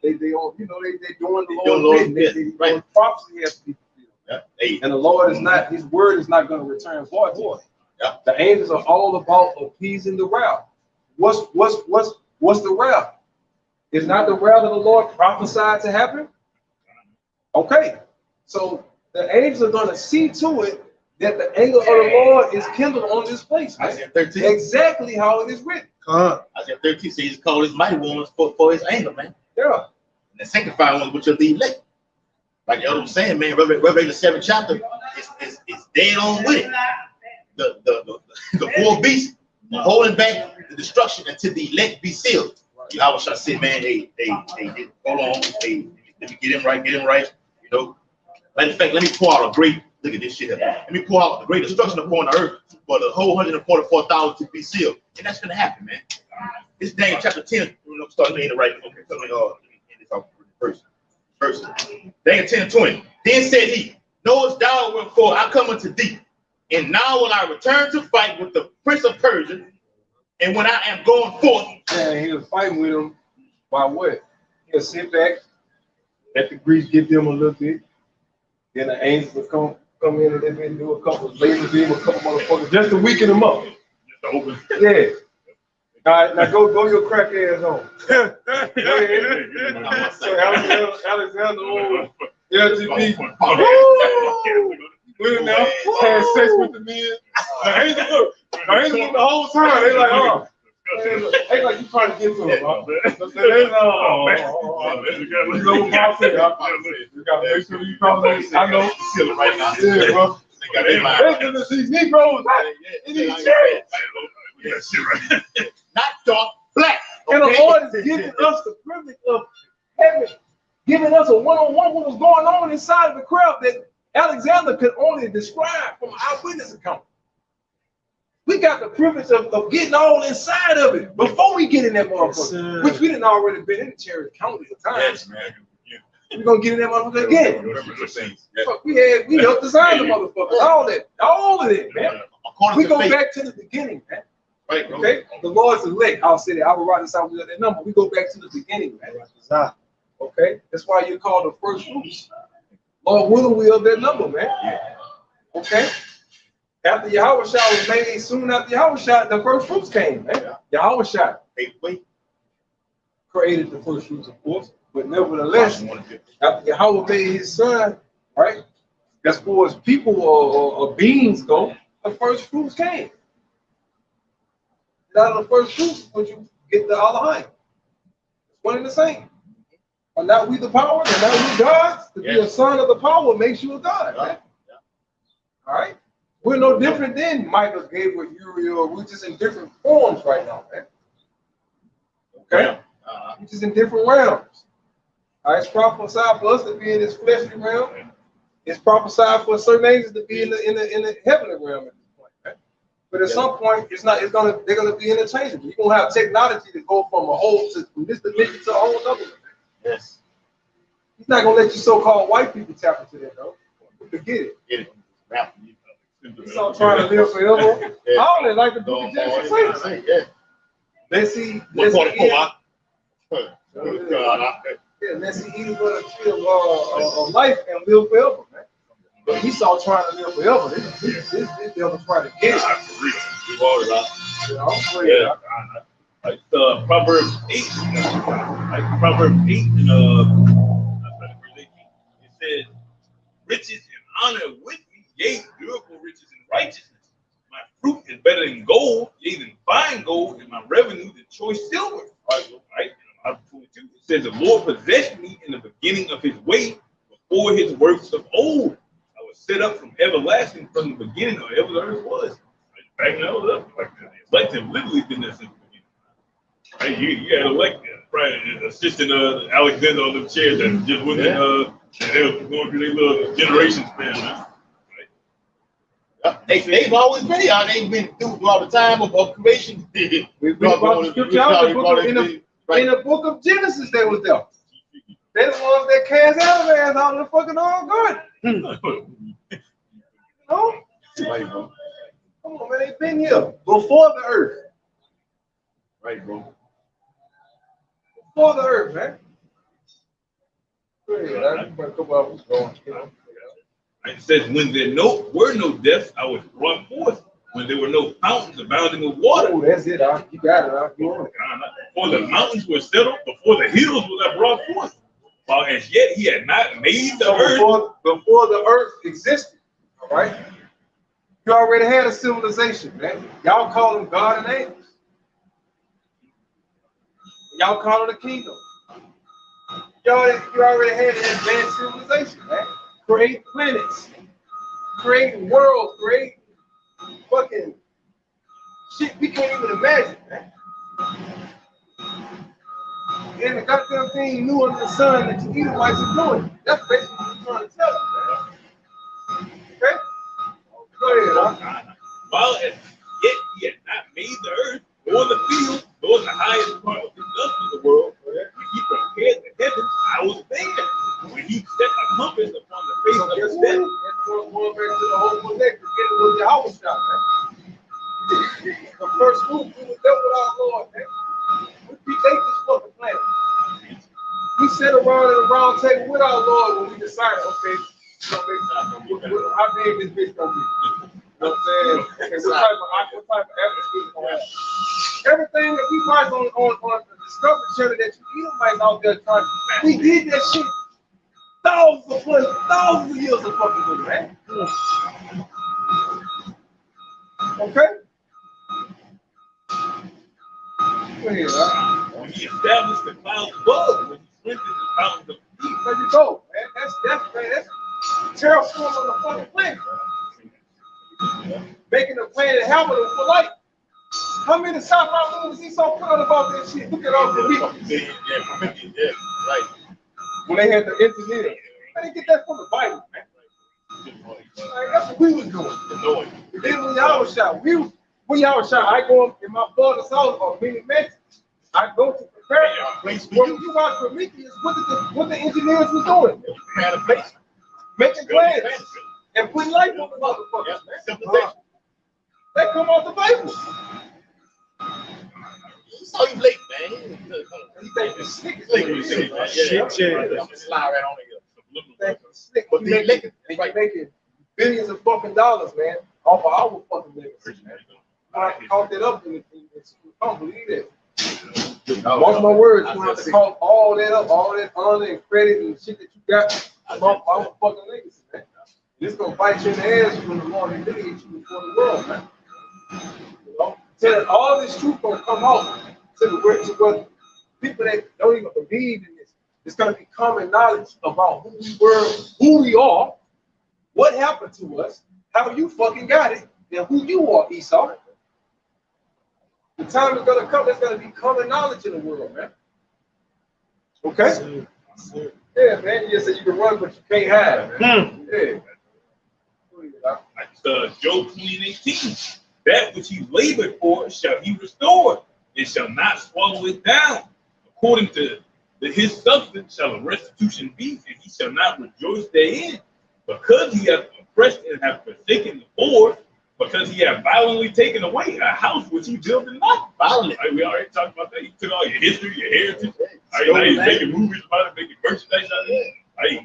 they doing the Lord's business. Right. Prophecy has to be fulfilled. Yeah. Hey. And the Lord is not, his word is not going to return void to him. Yeah. The angels are all about appeasing the wrath. What's the wrath? Is not the wrath of the Lord prophesied to happen? Okay. So the angels are going to see to it that the anger of the Lord is kindled on this place. Isaiah 13. Exactly how it is written. Isaiah 13 says he's called his mighty ones for his anger, man. Yeah. And the sanctified ones which are the elect. Like the other was saying, man, Revelation 7th chapter is dead on with it. The four beasts are holding back the destruction until the elect be sealed. I was trying to say, man, hey, hold on, hey, let me get him right, you know. In fact, let me pour out a great Look at this shit. Let me pour out the great destruction upon the earth for the whole 144,000 to be sealed. And that's gonna happen, man. This Daniel chapter 10, starting in the right. Okay, so let me end this off first. Daniel 10 and 20. Then said he, knowest thou wherefore I come unto thee, and now will I return to fight with the prince of Persia, and when I am going forth. And he was fighting with him by what? He'll sit back, let the Greeks get them a little bit, then the angels will come in a little bit and do a couple of laser beam, a couple motherfuckers, just to weaken them up. Yeah. All right, now go your crack ass on. Go ahead. So Alexander on LGBT. With him now, had sex with the men. The angels the whole time. They like, oh. They like you trying to get to him. You know what Paul said? You gotta make sure you come there. I know. Right now. Yeah, bro. These Negroes in these chariots. Not dark, black. And the Lord is giving us the privilege of having, giving us a one-on-one what was going on inside of the crowd that Alexander could only describe from an eyewitness account. We got the privilege of getting all inside of it before we get in that motherfucker, which we didn't already been in the chariot countless of times. Yes, man. We're gonna get in that motherfucker again. We helped design the motherfuckers, all of it, man. We go back to the beginning, man. Right, okay? The Lord's elect, I'll say that. I will write this out with that number. We go back to the beginning, man. Okay? That's why you call the first fruits. Lord willing, we of that number, man. Okay? After Yahushua was made, soon after Yahushua, the first fruits came, man. Yahushua created the first fruits, of course. But nevertheless, after Yahweh made his son, right? As far as people or beings go, the first fruits came. Out of the first fruits, would you get the Allahim? It's one and the same. Are not we the power? And not we gods? To be a son of the power makes you a god, man. All right? We're no different than Michael, Gabriel, Uriel. We're just in different forms right now, man. Okay? We're just in different realms. All right, it's prophesied for us to be in this fleshly realm. It's prophesied for certain angels to be in the heavenly realm at this point, right? But at some point, they're gonna be interchangeable. You're gonna have technology to go from this dimension to a whole other. Yes. He's not gonna let you so-called white people tap into that though. Forget it. Get it. He's all trying to live forever. I only like the book of Genesis. Let's see. Let's see eat of the tree of life and live forever, man. But Esau trying to live forever. This devil trying to get it. Like Proverbs 8, like Proverbs 8 it says, riches and honor with me, yea, durable riches and righteousness. My fruit is better than gold, yea, than fine gold, and my revenue than choice silver. Right? In 22, it says, the Lord possessed me in the beginning of his way, before his works of old. I was set up from everlasting, from the beginning of ever the earth was. Back now, like the elective literally been there since the beginning. Right? You had elected, right? Assistant Alexander on the chair that just wasn't, they were going through their little generation span, man. They've always been here. They've been through all the time of creation. We've been about the scripture in the book of Genesis. They was there. They're the ones that cast out out of the fucking all good. No? Right, bro. Come on, man. They've been here before the earth. Right, bro. Before the earth, man. It says, when there were no depths, I was brought forth. When there were no fountains abounding with water. Oh, that's it. You got it. Before the mountains were settled, before the hills were I brought forth. While as yet he had not made the earth. Before the earth existed, all right? You already had a civilization, man. Y'all call them God and angels. Y'all call it a kingdom. You already had an advanced civilization, man. Create planets, create worlds, create fucking shit we can't even imagine, man. And the goddamn thing new under the sun that you Edomites are doing. That's basically what you're trying to tell us, man. Okay? while as yet he had not made the earth, nor the field, nor the highest part of the dust of the world, when he prepared the heavens, I was there. When he set a compass upon the face of the depth. That's going back to the whole connect beginning with the house shop, man. The first group we was there with our Lord, man. We predate this fucking planet. We sat around at a round table with our Lord when we decided, okay, how big this bitch gonna be? You know what I'm saying? Okay, what type of atmosphere is gonna have? Everything that we watch on the Discovery Channel that you Edomites out there trying, we did that shit thousands of years of fucking good, man. Okay? Go ahead, right? When he established the clouds above, when he strengthened the mountains of the deep. There you go, man. That's terraforming on the fucking planet. Making the planet habitable for life. How many sci-fi movies he so proud about that shit? Look at all the people. Yeah, right. When they had the internet. I didn't get that from the Bible, man. Like, that's what we was doing. Then when y'all was shot, when y'all was shot, I go in my father's house or many Mexicans. I go to prepare. When you watch Prometheus, what the engineers was doing? Had a place. Making plans and putting life on the motherfuckers, man. That come off the Bible. You saw you late, man. He think the slick is Shit, man. yeah. I'm gonna slide right on here. Slick. But He they making billions of fucking dollars, man, off of our fucking legacy, man. I caught that up in school. I don't believe that. Watch my words, you have to call all that up, all that honor and credit and shit that you got off our fucking legacy, man. This gonna bite you in the ass when the Lord humiliate you before the world, man. You know, so all this truth gonna come out to the where people that don't even believe in this. It's gonna be common knowledge about who we were, who we are, what happened to us, how you fucking got it, and who you are, Esau. The time is gonna come. There's gonna be common knowledge in the world, man. Okay? Yeah, man. You just said you can run, but you can't hide, man. Yeah. Like Job 20:18, that which he labored for shall he restore, it shall not swallow it down. According to his substance shall a restitution be, and he shall not rejoice therein. Because he hath oppressed and hath forsaken the poor, because he hath violently taken away a house which he built and not violently. Like we already talked about that. You took all your history, your heritage. Now you're making movies about it, making merchandise out of it.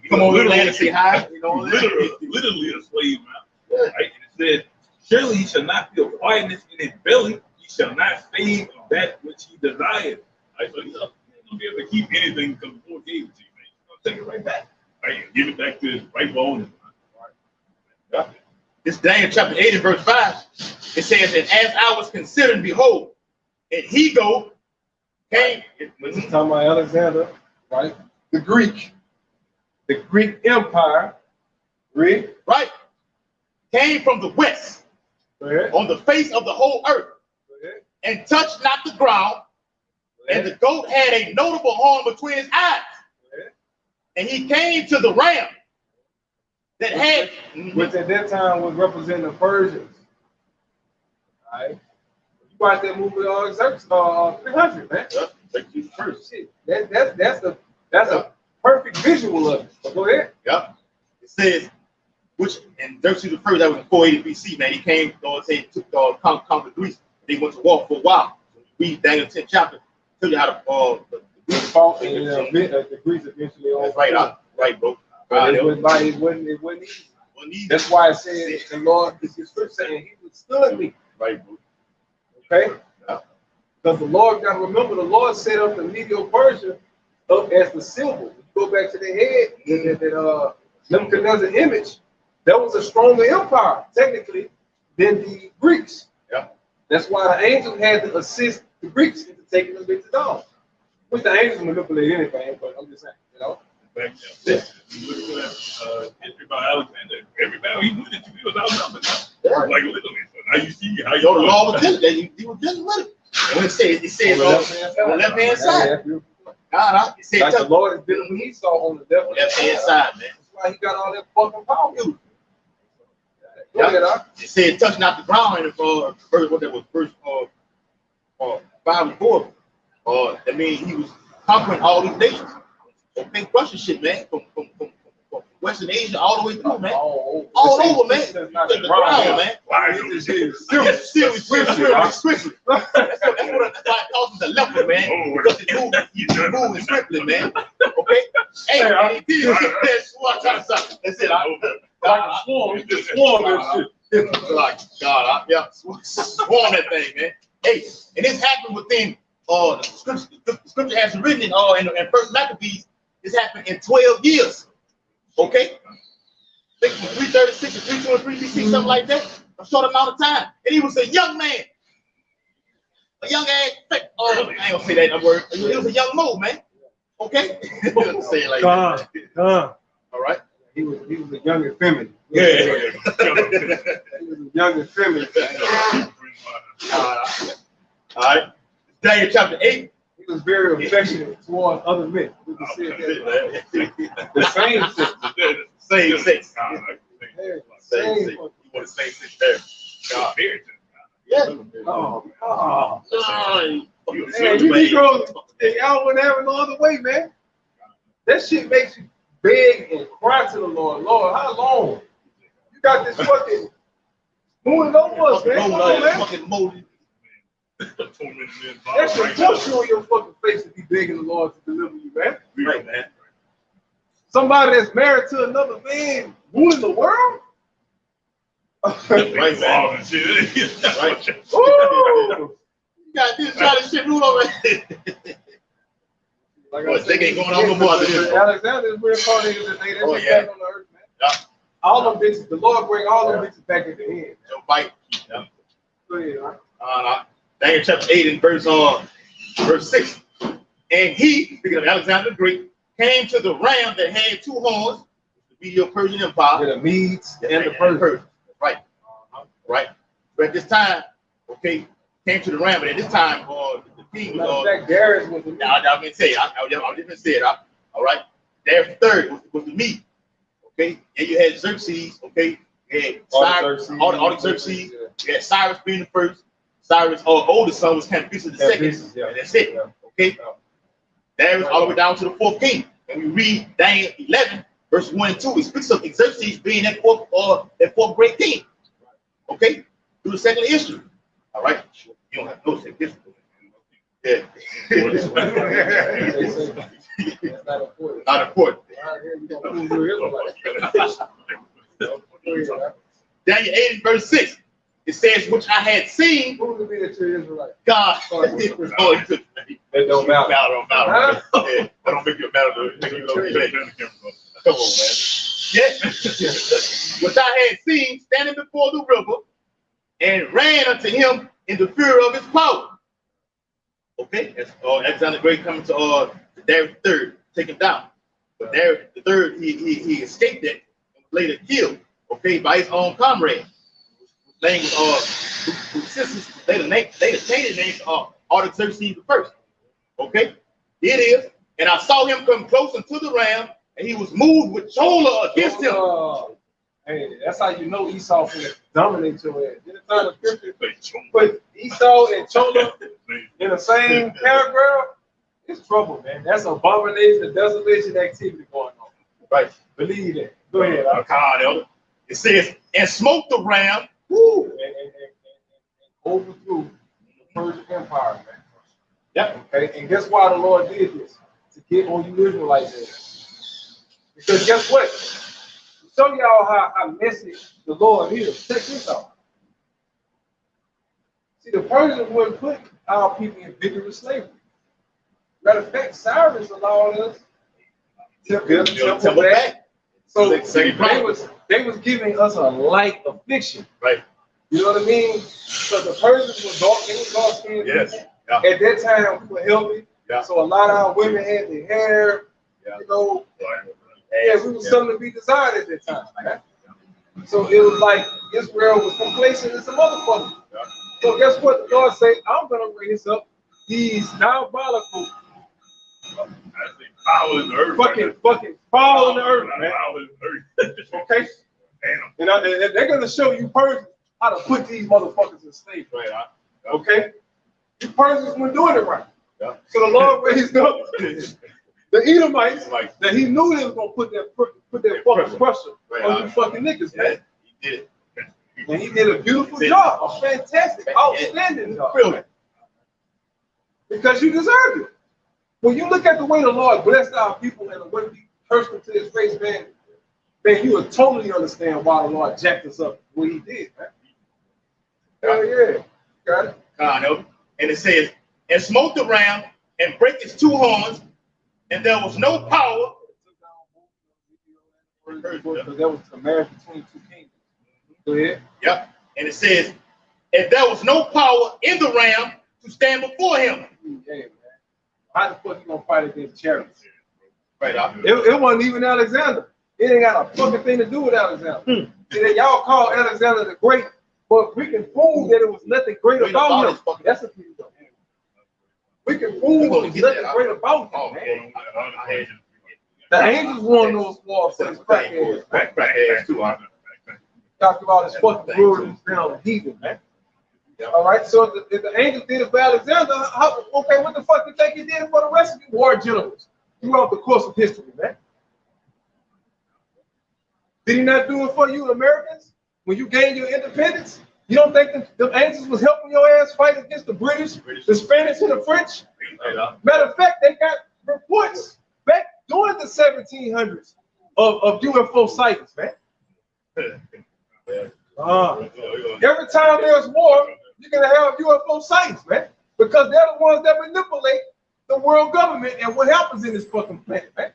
Come on, little land and say hi. You know, literally a slave now. Right? And it said, surely he shall not feel quietness in his belly, he shall not save of that which he desired. Right? So he's not gonna be able to keep anything because the Lord gave it to you, man. He's gonna take it right back. Right? And give it back to his rightful owner. Yeah. This Daniel chapter 8 and verse 5. It says, and as I was considering, behold, and he came. This is talking about Alexander, right? The Greek Empire, right? Came from the west on the face of the whole earth and touched not the ground. And the goat had a notable horn between his eyes. And he came to the ram that had, which at that time was representing the Persians. All right. You watch that movie, 300, man. Shit. That's a perfect visual of it. So go ahead. Yep. It says, which in Xerxes the first, that was in 480 BC, man. He came, took conquered Greece. They went to war for a while. Read Daniel 10th chapter. Tell you how to the fought and the Greeks eventually. That's right, bro. It wasn't easy. That's why I said the Lord is his scripture saying he withstood me. Right, bro. Okay? Because the Lord, got to remember, the Lord set up the Medo-Persia up as the symbol. You go back to the head, that Nebuchadnezzar's image, that was a stronger empire, technically, than the Greeks. Yeah. That's why the angels had to assist the Greeks into taking them into down. Which the angels manipulate anything, but I'm just saying, you know. Back then, you look at history about Alexander, every battle he went into, he was outnumbered. Like literally. So now you see how the law was good. He was dealing with it. And it says on the left hand side. It says like the Lord is dealing with Esau on the left hand side, man. That's why he got all that fucking power. It said touch not the ground in the first, what that was, first 5 and 4. That means he was conquering all these nations. Okay, crushing shit, man, from Western Asia all the way through, man. All over, man. The ground, man. Swiftly. That's why it calls him the leopard, man. Because he's moving swiftly, man. Okay? Hey, he did that's what I'm trying to say. That's it. Like a swarm. He just swarmed that shit. Like, God, swarm that thing, man. Hey, and this happened within the scripture has written in First Maccabees. This happened in 12 years. Okay? I think 336 or 323 BC, something like that. A short amount of time. And he was a young man. A young ass. I ain't gonna say that word. He was a young Mo, man. Okay? Say it like that. All right. He was a young and feminine. Yeah. He was a young and feminine. All right. Daniel chapter 8. He was very affectionate towards other men. We can see that. The same sex. Same sex. Same sex. You want to say sex there? God, married to yeah. Man, you Negroes, y'all wouldn't have it no other way, man. That shit makes you beg and cry to the Lord. Lord, how long? You got this fucking moving over us, man. Come on, man. Fucking molded. That should force you on your fucking face to be begging the Lord to deliver you, man. Right, man. Somebody that's married to another man ruling the world? Right, man. Right. Ooh. You got this kind of shit rule over here. Like they ain't going on no more than this. Alexander is reincarnated today. They're just back on the earth, man. Yeah. All them bitches, the Lord bring all them bitches back at the end. Don't fight. Yeah. Go ahead, man. Daniel chapter 8 and verse 6. And he, speaking of Alexander the Great, came to the ram that had 2 horns, the Medo-Persian Empire. Yeah, the Medes and the Persians. Right. Right. But at this time, okay, came to the ram, but at this time, the king was that Darius was the I didn't say it. I didn't say it. All right. Darius III was the Mede. Okay. And you had Xerxes. Okay. You had Cyrus, Artaxerxes. You had Cyrus being the first. Cyrus' oldest son was Cambyses the second. Yeah. And that's it. Yeah. Okay. Yeah. Darius all the way down to the 4th king. And we read Daniel 11, verse 1 and 2. It speaks of Xerxes being that fourth great king. Okay. Through the secular history. All right. You don't have no secular history. Yeah. Not important. Daniel 8 verse 6. It says, which I had seen. Who would be the true Israelite? God. That don't matter. That don't make you a matter. Come on, man. Yes. Which I had seen standing before the river and ran unto him in the fear of his power. Okay, that's Alexander the Great coming to Darius III, take him down. But Darius III, he escaped that and was later killed, okay, by his own comrade. Name whose sisters later changed his name to Artaxerxes the First. Okay, it is. And I saw him come close unto the ram, and he was moved with choler against him. Hey, that's how you know Esau can dominate your ass. Did it find a scripture? But Esau and Chola in the same paragraph, it's trouble, man. That's abomination, desolation activity going on. Right. Believe that. Go ahead. Elder. It says, and smote the ram, and overthrew the Persian Empire, man. Yep. Okay. And guess why the Lord did this? To get on you Israelites there. Because guess what? Show y'all how messy the Lord is. Check this out. See, the Persians wouldn't put our people in vigorous slavery. Matter of fact, Cyrus allowed us to build the temple back. So they was giving us a light affliction. Right. You know what I mean? So the Persians were dark, they were dark skinned. Yes. Yeah. At that time, we were healthy. Yeah. So a lot of our women had their hair, you know. Yeah, we was something to be desired at that time. Right? So it was like Israel was complacent as a motherfucker. Yeah. So guess what? The Lord said, I'm gonna raise up these diabolical Power in the earth. fucking foul in the earth, man. Power in the earth. Okay? And they're going to show you Persians how to put these motherfuckers in slavery. Right. Okay? You Persians weren't doing it right. Yeah. So the Lord raised up the Edomites that he knew they was going to put that fucking pressure on you fucking niggas, man. He did it. And he did a beautiful job, a fantastic, outstanding job. Really? Because you deserve it. When you look at the way the Lord blessed our people and the way we cursed them to his face, man, you will totally understand why the Lord jacked us up the way he did, man. Hell yeah. Got it? And it says, and smote the ram and break its two horns, and there was no power. Because that was the marriage between two kingdoms. Go ahead. Yep. And it says, and there was no power in the ram to stand before him. Yeah, man. How the fuck you gonna fight against chariots? Right. It wasn't even Alexander. It ain't got a fucking thing to do with Alexander. See, y'all call Alexander the Great, but we can prove that it was nothing great about him. That's the thing, though. We can prove there was nothing great about him, man. The angels won those wars for his crackheads. Talk about his fucking glory and heathen, man. All right, so if the angels did it for Alexander, okay, what the fuck do you think he did for the rest of the war generals throughout the course of history, man? Did he not do it for you Americans when you gained your independence? You don't think the angels was helping your ass fight against the British, the Spanish, and the French? Matter of fact, they got reports back during the 1700s of UFO sightings, man. Every time there's war, you're gonna have UFO sightings, man, because they're the ones that manipulate the world government and what happens in this fucking planet, man.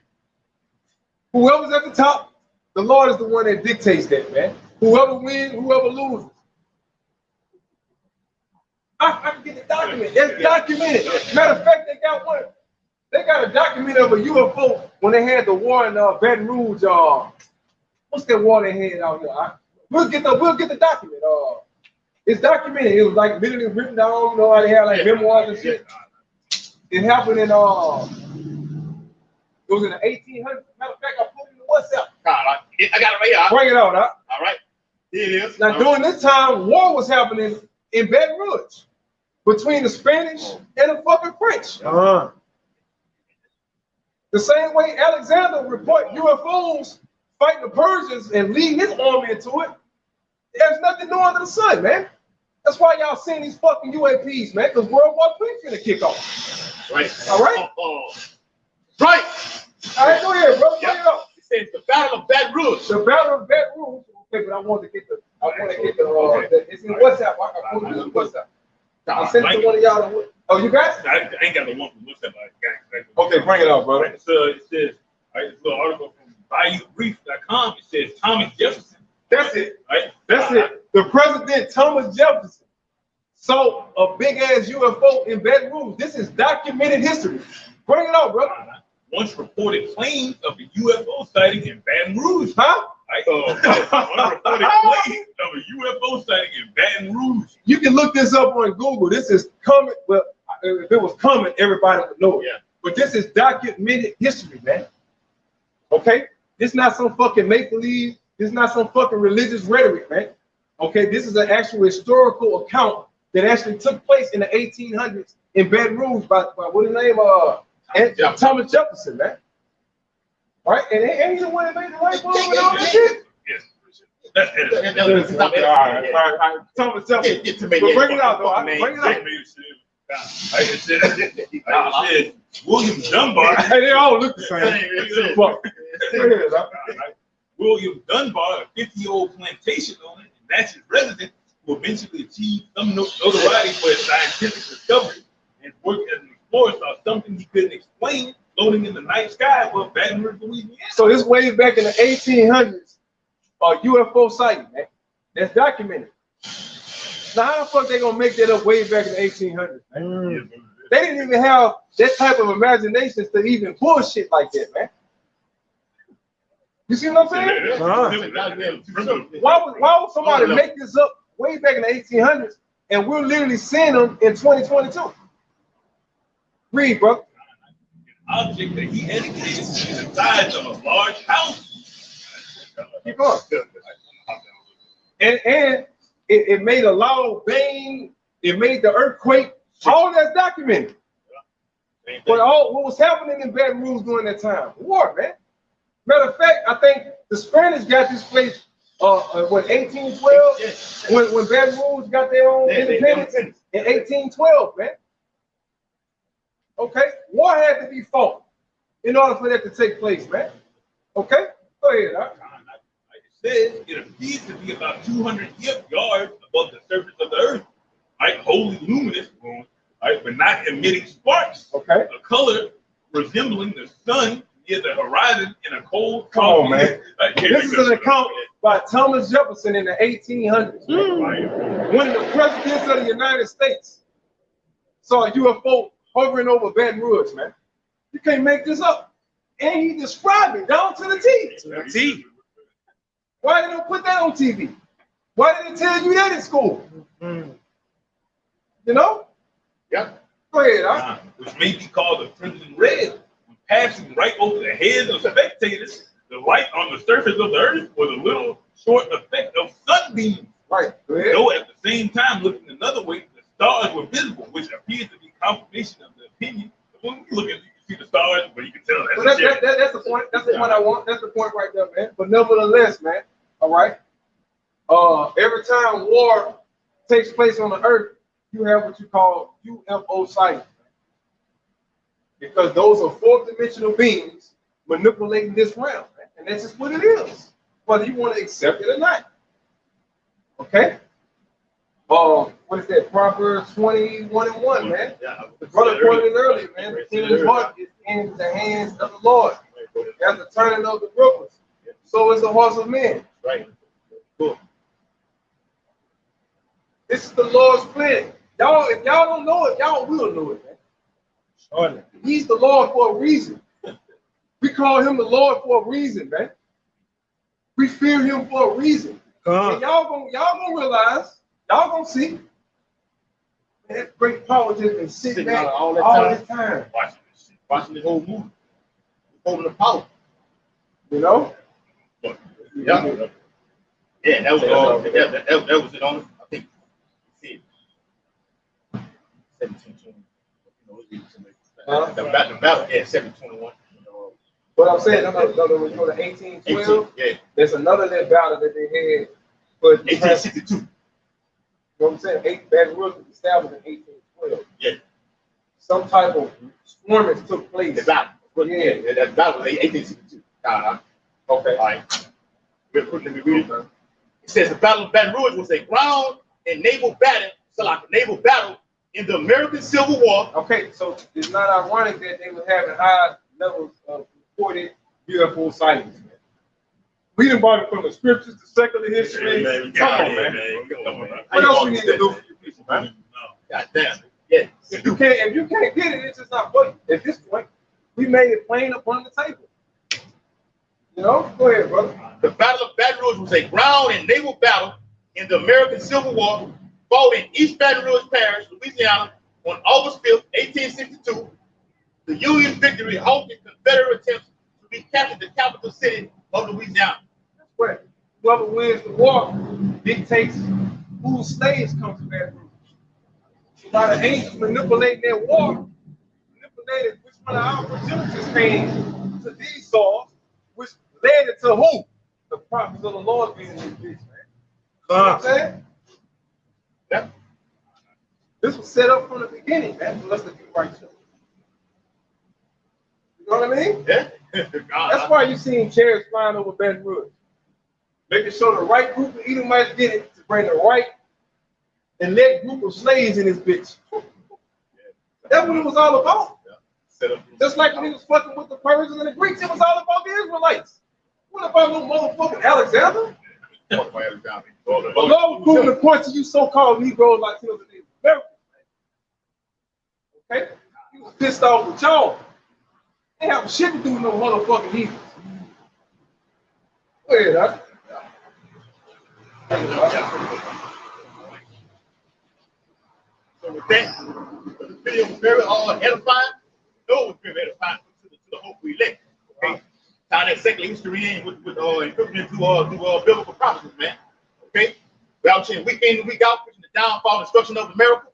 Whoever's at the top, the Lord is the one that dictates that, man. Whoever wins, whoever loses. I can get the document. It's documented. Matter of fact, they got one. They got a document of a UFO when they had the war in Baton Rouge. What's that war they had out here? We'll get the document. It's documented. It was like literally written down. You know how they have like memoirs and shit. It happened in it was in the 1800s. Matter of fact, I put it in the WhatsApp. I got it right here. Bring it out, huh? All right. Here it is. Now during this time, war was happening in Baton Rouge between the Spanish and the fucking French. The same way Alexander report UFOs fighting the Persians and leading his army into it. There's nothing new under the sun, man. That's why y'all seeing these fucking UAPs, man, because World War III finna kick off. Right. All right? Right. All right, go ahead, bro. Bring it up. It says the Battle of Baton Rouge. The Battle of Baton Rouge. Okay, but I want to get the it's in WhatsApp. I put it in WhatsApp. I sent it to one of y'all. Oh, you got it? I ain't got the one from WhatsApp. Okay, bring it up, brother. It says, right, this little article from BayouBrief.com. It says Thomas Jefferson. That's it. Right? That's it. The president, Thomas Jefferson, saw a big ass UFO in Baton Rouge. This is documented history. Bring it up, brother. Once reported claims of a UFO sighting in Baton Rouge. Huh? Right? One reported claims of a UFO sighting in Baton Rouge. You can look this up on Google. This is coming. Well, if it was coming, everybody would know it. Yeah. But this is documented history, man. Okay? This is not some fucking make-believe. This is not some fucking religious rhetoric, man. Okay? This is an actual historical account that actually took place in the 1800s in Baton Rouge by what his name? Thomas Jefferson, man. Right? And he's the one that made the light bulb and all that shit. Yes. All right. Thomas Jefferson. But bring it out, though. Bring it out. It says William Dunbar. Hey, they all look the same. William Dunbar, a 50-year-old plantation owner and Natchez resident, who eventually achieved some notoriety for his scientific discovery and work as an explorer, saw something he couldn't explain floating in the night sky above Baton Rouge, Louisiana. So this way back in the 1800s, a UFO sighting, man. That's documented. Now, how the fuck they gonna make that up way back in the 1800s, man? They didn't even have that type of imagination to even bullshit like that, man. You see what I'm saying? Why would somebody make this up way back in the 1800s and we're literally seeing them in 2022? Read, bro. An object that he indicated to be the size of a large house. Keep going. and it made a loud bang. It made the earthquake. All that's documented. But what was happening in Baton Rouge during that time? War, man. Matter of fact, I think the Spanish got this place. When 1812, when Baton Rouge got their own independence in 1812, man. Okay, war had to be fought in order for that to take place, man. Okay, go ahead. Like I said, it appears to be about 200 yards above the surface of the earth, right? Wholly luminous, right? But not emitting sparks. Okay. A color resembling the sun near the horizon in a cold. Come on, man. This is an account by Thomas Jefferson in the 1800s. One of the presidents of the United States saw a UFO hovering over Baton Rouge, man. You can't make this up. And he described it down to the T. Why did they put that on TV? Why did they tell you that in school? You know? Yeah. Go ahead, which may be called the crimson red, passing right over the heads of spectators. The light on the surface of the earth was a little short effect of sunbeams. Right. Though at the same time, looking another way, the stars were visible, which appears to be confirmation of the opinion. When you look at it, you see the stars, but you can tell that's the point. That's the point I want. That's the point right there, man. But nevertheless, man, all right. Every time war takes place on the earth, you have what you call UFO sightings. Because those are fourth-dimensional beings manipulating this realm, man. And that's just what it is, whether you want to accept it or not. Okay? What is that? Proverbs 21:1, man. The brother quoted it earlier, man. The king's heart is in the hands of the Lord. As the turning of the brokers, so is the horse of men. Right. Cool. This is the Lord's plan. Y'all, if y'all don't know it, y'all will know it, man. Surely. He's the Lord for a reason. We call him the Lord for a reason, man. We fear him for a reason. And y'all gonna realize, y'all gonna see. Man, that great power just been sitting back all this time. Watching the whole movie. Holding the power. You know? Yeah. Yeah, that was it on, I think. See, 1721. The battle, yeah, 721. What I'm saying, when you go to 1812, there's another little battle that they had. But 1862. You know what I'm saying? Baton Rouge was established in 1812. Yeah. Some type of skirmish took place. The battle. Yeah, that battle was 1862. Okay. All right. Real quick, let me read it. It says the Battle of Baton Rouge was a ground and naval battle in the American Civil War. Okay, so it's not ironic that they were having high levels of reported UFO sightings. We done brought it from the scriptures to secular history. Come on, man. What else we need to do for you people, man? God damn. Yeah. If you can't get it, it's just not for you. At this point, we made it plain upon the table. You know? Go ahead, brother. The Battle of Baton Rouge was a ground and naval battle in the American Civil War, fought in East Baton Rouge Parish, Louisiana, on August 5th, 1862. The Union victory halted Confederate attempts to recapture the capital city of Louisiana. That's right. Whoever wins the war dictates whose slaves come to Baton Rouge. So by the ancients manipulating their war, manipulated which one of our progenitors came to these soils, which led it to who? The prophets of the Lord being in this bitch, man. You know what I'm saying? Yeah. This was set up from the beginning, man, for us to be righteous. You know what I mean? Yeah. That's why you're seeing chariots flying over Baton Rouge. Making sure the right group of Edomites get it to bring the right elect group of slaves in this bitch. That's what it was all about. Yeah. Just like when he was fucking with the Persians and the Greeks, it was all about the Israelites. What about no motherfucking Alexander? The Lord was proving the point to you so-called Negroes, Latinos, and Native Americans. Okay? He was pissed off with y'all. They have shit to do with no motherfucking Hebrews. Go ahead, huh? So with that, the video was very edifying. No, it was very edifying to the hope we elect. Okay? Tie that secular history in with equivalent to biblical prophecies, man. Okay? We out here week in and week out, preaching the downfall and destruction of America.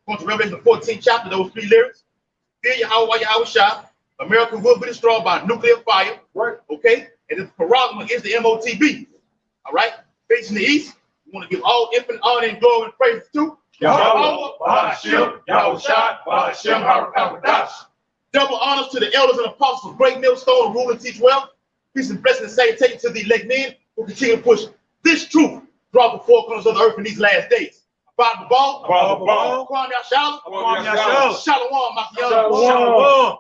According to Revelation, the 14th chapter, those 3 lyrics. Fear Yahweh while Yahweh shot. America will be destroyed by nuclear fire. Right. Okay? And the paragma is the MOTB. All right? Facing the east, we want to give all infinite honor and glory and praise to Yahweh, Bahashim, Yahweh Shai, Bahashim, Harakabadash. Double honors to the elders and apostles of Great Millstone, rule and teach well. Peace and blessing and salutation to the elect men who continue to push this truth throughout the 4 corners of the earth in these last days. Father Ball, Kwam Yashala, Shalom, Makiana. Shalom.